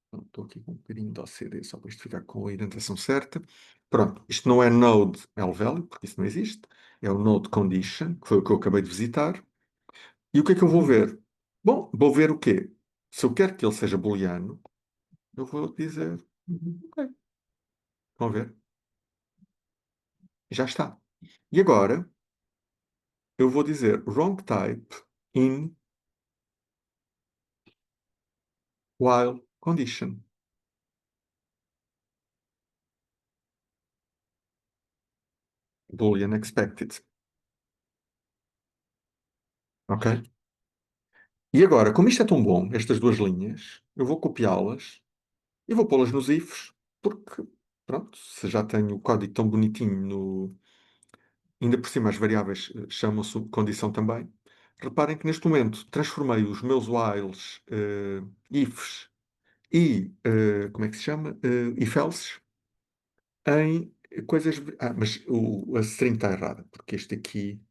Então, estou aqui com um bocadinho de OCD só para isto ficar com a indentação certa. Pronto, isto não é Node L-Value, porque isso não existe. É o Node Condition, que foi o que eu acabei de visitar. E o que é que eu vou ver? Bom, vou ver o quê? Se eu quero que ele seja booleano, eu vou dizer, ok, vão ver, já está. E agora, eu vou dizer wrong type in while condition. Boolean expected. Ok? E agora, como isto é tão bom, estas duas linhas, eu vou copiá-las e vou pô-las nos ifs, porque, pronto, se já tenho o código tão bonitinho no. Ainda por cima, as variáveis chamam-se condição também. Reparem que neste momento transformei os meus whiles, ifs e, como é que se chama? If-elses em coisas. Mas a string está errada, porque este aqui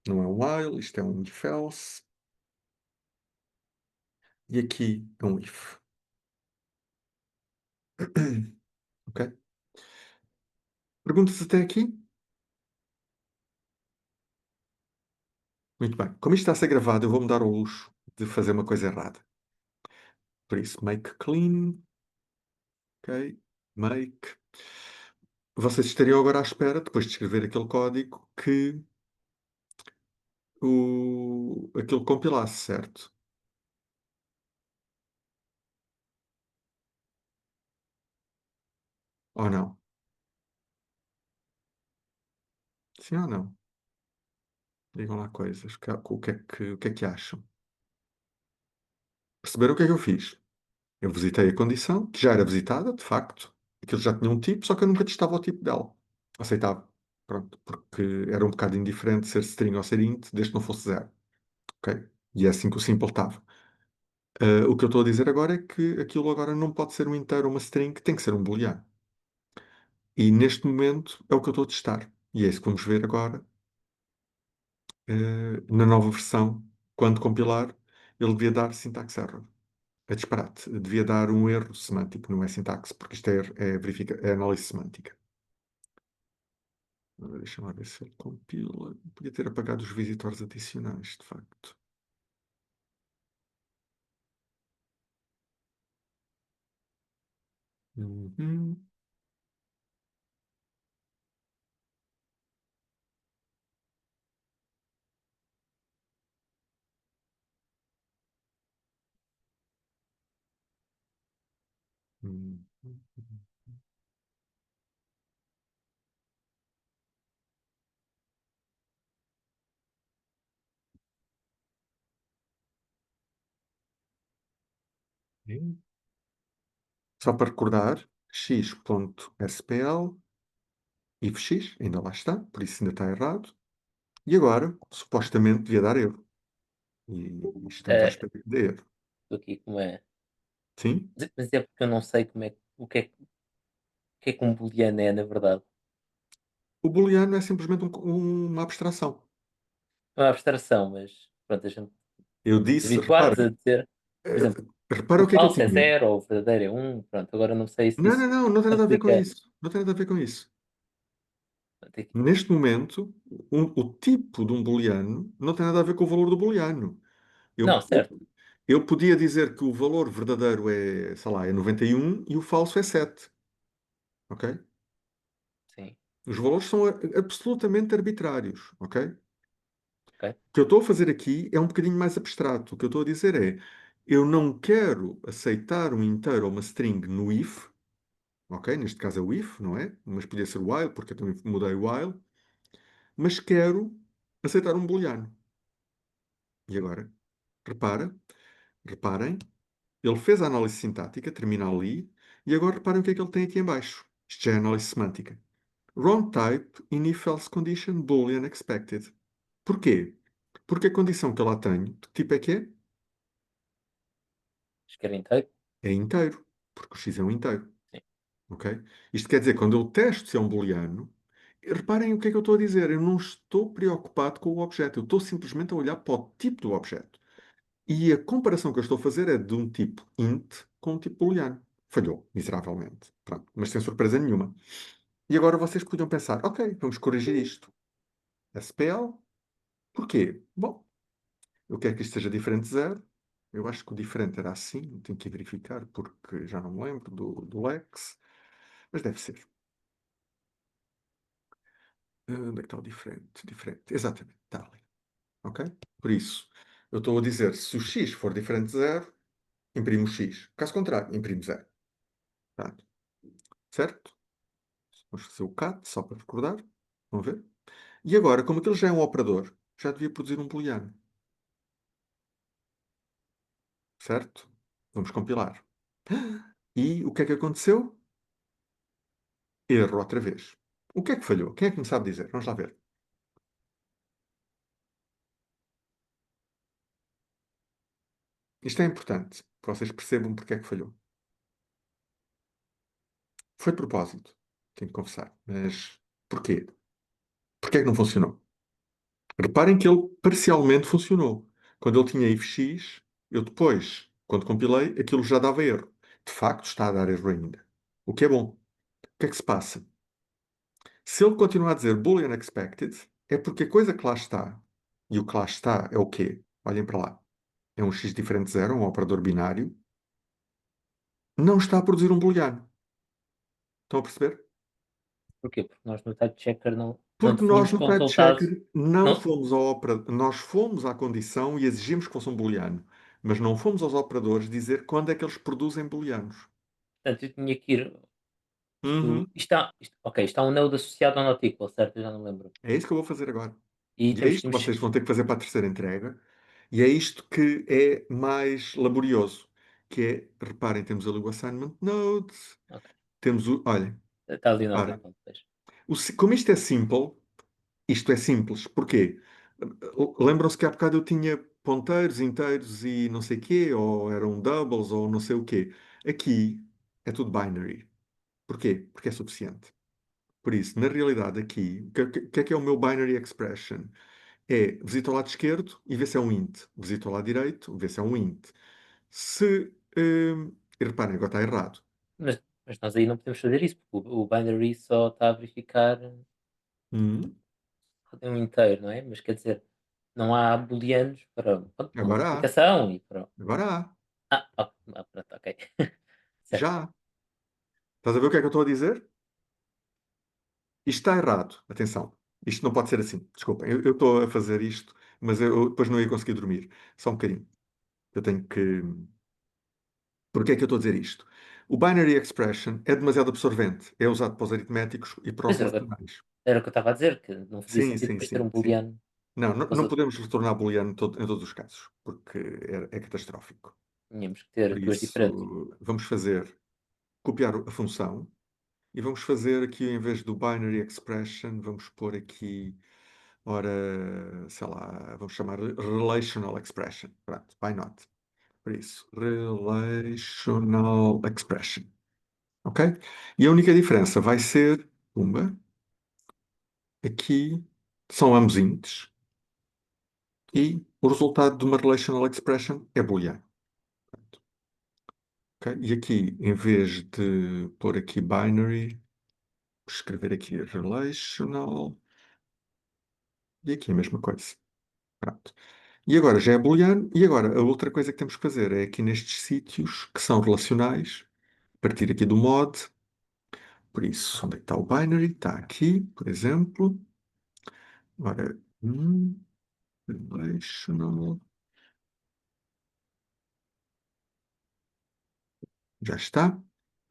não é um while, isto é um if-else e aqui é um if. Ok? Perguntas até aqui? Muito bem. Como isto está a ser gravado, eu vou-me dar ao luxo de fazer uma coisa errada. Por isso, make clean. Ok. Make. Vocês estariam agora à espera, depois de escrever aquele código, que aquilo compilasse, certo? Ou não? Sim ou não? Digam lá coisas. O que é que acham? Perceberam o que é que eu fiz? Eu visitei a condição, que já era visitada, de facto. Aquilo já tinha um tipo, só que eu nunca testava o tipo dela. Aceitava. Pronto, porque era um bocado indiferente ser string ou ser int, desde que não fosse zero. Ok? E é assim que o simple estava. O que eu estou a dizer agora é que aquilo agora não pode ser um inteiro ou uma string, tem que ser um booleano. E neste momento é o que eu estou a testar. E é isso que vamos ver agora, na nova versão. Quando compilar, ele devia dar syntax error. É disparate. Devia dar um erro semântico, não é sintaxe, porque isto é análise semântica. Deixa-me lá ver se ele compila. Podia ter apagado os visitores adicionais, de facto. Uhum. Uhum. Uhum. Só para recordar, x.spl, if x, ainda lá está, por isso ainda está errado. E agora, supostamente, devia dar erro. E estamos à Ah, espera de erro. estou aqui como é. Sim? Mas é porque eu não sei como é, o que é que um booleano é, na verdade. O booleano é simplesmente uma abstração. É uma abstração, mas pronto, a gente Eu disse, habituados a reparem, dizer, por exemplo, reparem o o que é que eu falso é tinha. zero ou o verdadeiro é um. Pronto, agora não sei se Não, não, isso não, não tem nada a ver com aplica. isso. Não tem nada a ver com isso. Pronto, aqui. Neste momento, o tipo de um booleano não tem nada a ver com o valor do booleano. Não, Eu, eu, certo, eu podia dizer que o valor verdadeiro é, sei lá, é 91 e o falso é 7. Ok? sim, Os valores são absolutamente arbitrários. Ok? ok. O que eu estou a fazer aqui é um bocadinho mais abstrato. O que eu estou a dizer é, eu não quero aceitar um inteiro ou uma string no if, ok? Neste caso é o if, não é? Mas podia ser while, porque eu também mudei o while, mas quero aceitar um booleano. E agora, repara, reparem, ele fez a análise sintática, termina ali, e agora reparem o que é que ele tem aqui em baixo. Isto já é análise semântica. Wrong type in if-else condition boolean expected. Porquê? Porque a condição que eu lá tenho, de que tipo é que é? Acho que era inteiro. É inteiro, porque o x é um inteiro. Sim. Ok? Isto quer dizer, quando eu testo se é um booleano, reparem o que é que eu estou a dizer. Eu não estou preocupado com o objeto. Eu estou simplesmente a olhar para o tipo do objeto. E a comparação que eu estou a fazer é de um tipo int com um tipo booleano. Falhou, miseravelmente. Pronto, mas sem surpresa nenhuma. E agora vocês podiam pensar, ok, vamos corrigir isto. SPL, porquê? Bom, eu quero que isto seja diferente de zero. Eu acho que o diferente era assim, tenho que verificar porque já não me lembro do Lex, mas deve ser. Onde é que está o diferente? Diferente, exatamente, está ali. Ok? Por isso, eu estou a dizer, se o x for diferente de zero, imprimo x. Caso contrário, imprimo zero. Pronto. Certo? Vamos fazer o cat, só para recordar. Vamos ver? E agora, como aquilo já é um operador, já devia produzir um booleano. certo? Vamos compilar. E o que é que aconteceu? Erro outra vez. O que é que falhou? Quem é que me sabe dizer? Vamos lá ver. Isto é importante, que vocês percebam porque é que falhou. Foi de propósito, tenho que confessar. Mas porquê? Porquê é que não funcionou? Reparem que ele parcialmente funcionou. Quando ele tinha if(x), eu depois, quando compilei, aquilo já dava erro. De facto, está a dar erro ainda. O que é bom. O que é que se passa? Se ele continuar a dizer Boolean expected, é porque a coisa que lá está, e o que lá está é o quê? Olhem para lá. É um x diferente de zero, um operador binário, não está a produzir um booleano. Estão a perceber? Porquê? Porque nós no type checker não Porque nós definimos no que o type resultado. checker não Não, fomos ao nós fomos à condição e exigimos que fosse um booleano, mas não fomos aos operadores dizer quando é que eles produzem booleanos. portanto, eu tinha que ir. Uhum. Ok, está um node associado ao not equal, certo? Eu já não lembro. É isso que eu vou fazer agora. E E é temos que isto que mexer. vocês vão ter que fazer para a terceira entrega. E é isto que é mais laborioso, que é, reparem, temos ali o assignment nodes, Ok, temos o, olhem, está ali o not reparem, equal depois. como isto é simple, isto é simples. Porquê? Lembram-se que há bocado eu tinha ponteiros inteiros e não sei quê, ou eram doubles, ou não sei o quê. Aqui é tudo binary. Porquê? Porque é suficiente. Por isso, na realidade, aqui, o que é o meu binary expression? É visita ao lado esquerdo e vê se é um int. Visita ao lado direito, vê se é um int. Se. E reparem, agora está errado. Mas nós aí não podemos fazer isso, porque o binary só está a verificar Hum, um inteiro, não é? Mas quer dizer, não há booleanos para agora há. multiplicação e para. Agora há. Pronto, ok. Certo. Já há. Estás a ver o que é que eu estou a dizer? Isto está errado. Atenção. Isto não pode ser assim. Desculpem, eu estou a fazer isto, mas eu depois não ia conseguir dormir. Só um bocadinho. Eu tenho que. Porquê é que eu estou a dizer isto? O binary expression é demasiado absorvente. É usado para os aritméticos e para os Pois relacionais. era o que eu estava a dizer, que não fazia Sim, sentido sim, depois ter um sim, sim. booleano. Não, não, Por não causa podemos retornar booleano em todos os casos, porque é catastrófico. tínhamos que Por ter duas diferentes. isso, vamos fazer, copiar a função e vamos fazer aqui, em vez do binary expression, vamos pôr aqui, ora, sei lá, vamos chamar relational expression. Pronto, why not? Por isso, relational expression. Ok? E a única diferença vai ser, uma, aqui são ambos ints e o resultado de uma relational expression é booleano. Ok? E aqui, em vez de pôr aqui binary, vou escrever aqui relational e aqui a mesma coisa. Pronto. E agora já é booleano. E agora a outra coisa que temos que fazer é aqui nestes sítios que são relacionais, partir aqui do mod. Por isso, onde é que está o binary? Está aqui, por exemplo. Ora, relational. Já está.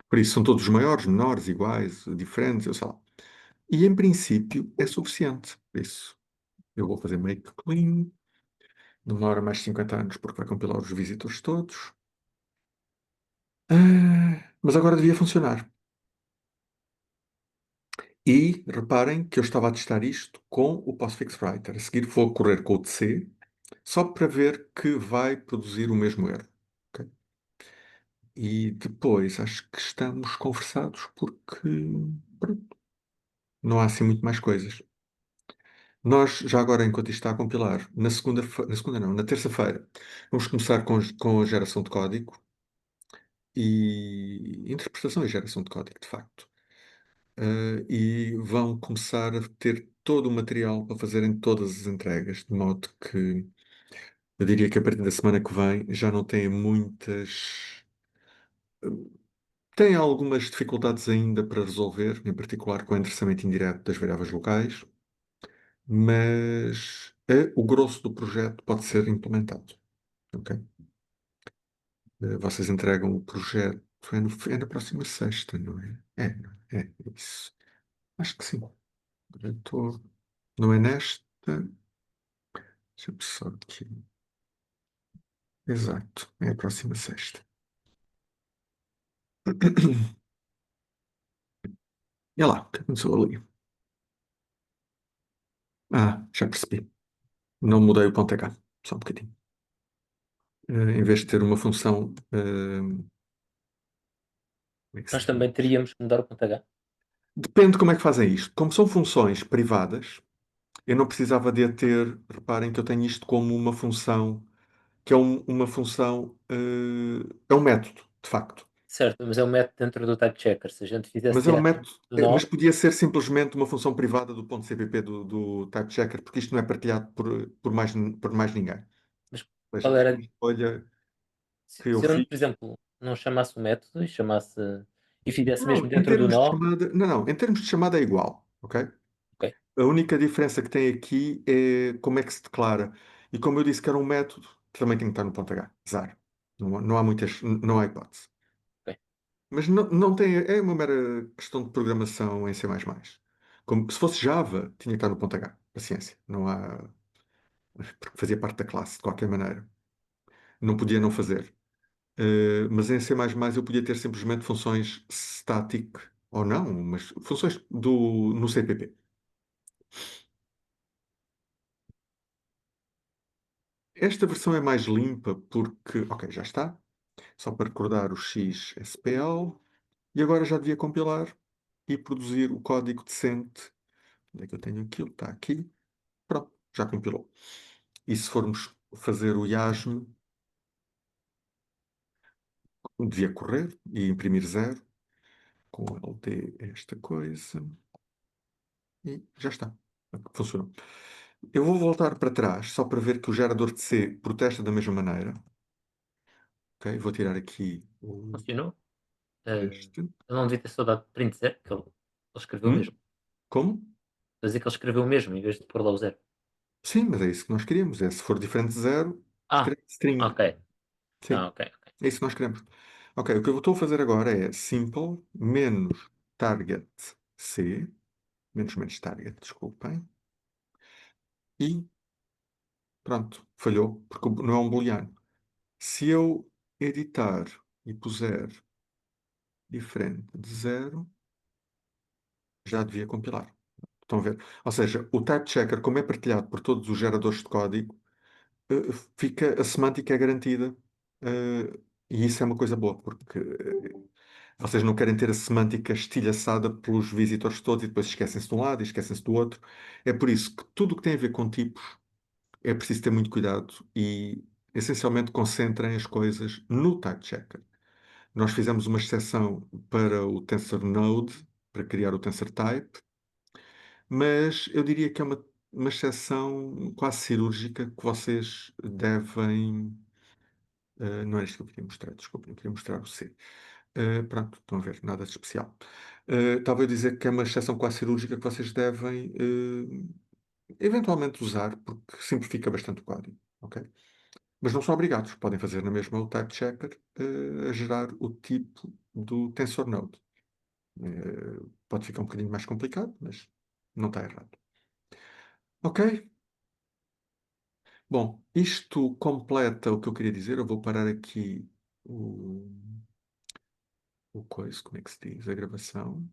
Por isso, são todos maiores, menores, iguais, diferentes, eu sei lá. E em princípio é suficiente. Por isso, eu vou fazer make clean. Demora mais 50 anos porque vai compilar os visitors todos. Mas agora devia funcionar. E reparem que eu estava a testar isto com o Postfix Writer. A seguir vou correr com o C, só para ver que vai produzir o mesmo erro. Ok? E depois acho que estamos conversados porque pronto, não há assim muito mais coisas. Nós, já agora, enquanto isto está a compilar, na segunda não, na terça-feira, vamos começar com a geração de código e interpretação e geração de código, de facto. E vão começar a ter todo o material para fazerem todas as entregas, de modo que eu diria que a partir da semana que vem já não têm muitas. Têm algumas dificuldades ainda para resolver, em particular com o endereçamento indireto das variáveis locais, mas o grosso do projeto pode ser implementado. Ok? Vocês entregam o projeto é na próxima sexta, não é? Não é? É isso. Acho que sim. Projeto não é nesta. Deixa-me só aqui. Exato, é a próxima sexta. E lá, o que aconteceu ali? Ah, já percebi. Não mudei o ponto H, só um bocadinho. Em vez de ter uma função, como é que se Nós também diz? teríamos que mudar o ponto H. Depende de como é que fazem isto. Como são funções privadas, eu não precisava de a ter. Reparem que eu tenho isto como uma função, que é uma função, é um método, de facto. Certo, mas é um método dentro do type checker. Se a gente fizesse Mas é um diretamente método, do mas nó, podia ser simplesmente uma função privada do ponto CPP do type checker, porque isto não é partilhado por mais ninguém. mas Ou seja, qual isto é era. uma escolha Se, que eu se eu, por fiz. exemplo, não chamasse o método e chamasse. E fizesse mesmo Não, em dentro do termos de nó, chamada, não, não, em termos de chamada é igual, ok? ok, A única diferença que tem aqui é como é que se declara. E como eu disse que era um método, também tem que estar no ponto H, zero. Não há muitas, não há hipótese. ok. Mas não tem, é uma mera questão de programação em C++. Como, se fosse Java, tinha que estar no ponto H, paciência. Não há, porque fazia parte da classe, de qualquer maneira. Não podia não fazer. Mas em C++ eu podia ter simplesmente funções static, ou não, mas funções no CPP. Esta versão é mais limpa porque, ok, já está. Só para recordar o XSPL. E agora já devia compilar e produzir o código decente. Onde é que eu tenho aquilo? Está aqui. Pronto, já compilou. E se formos fazer o IASM, devia correr e imprimir zero. Com LD esta coisa. E já está. Funcionou. Eu vou voltar para trás só para ver que o gerador de C protesta da mesma maneira. Ok, vou tirar aqui Funcionou. este. Eu não devia ter só dado print zero, que ele escreveu o Hum? mesmo. Como? Quer dizer que ele escreveu o mesmo em vez de pôr lá o zero. Sim, mas é isso que nós queríamos. É se for diferente de zero, Ah, escreve string. ok. Ah, Sim, ok, ok. é isso que nós queremos. Ok, o que eu estou a fazer agora é simple menos target C, menos target, desculpem, e pronto, falhou, porque não é um booleano. Se eu editar e puser diferente de zero, já devia compilar. Estão a ver? Ou seja, o type checker, como é partilhado por todos os geradores de código, fica, a semântica é garantida, e isso é uma coisa boa, porque vocês não querem ter a semântica estilhaçada pelos visitores todos e depois esquecem-se de um lado e esquecem-se do outro. É por isso que tudo o que tem a ver com tipos é preciso ter muito cuidado e, essencialmente, concentrem as coisas no type checker. Nós fizemos uma exceção para o TensorNode, para criar o TensorType, mas eu diria que é uma exceção quase cirúrgica que vocês devem. Não era isto que eu queria mostrar, desculpa, eu queria mostrar o C. Pronto, estão a ver, nada de especial. Estava a dizer que é uma exceção quase cirúrgica que vocês devem eventualmente usar, porque simplifica bastante o código, ok? Mas não são obrigados, podem fazer na mesma o type checker a gerar o tipo do TensorNode. Pode ficar um bocadinho mais complicado, mas não está errado. Ok? Bom, isto completa o que eu queria dizer. Eu vou parar aqui o coisa, como é que se diz? A gravação.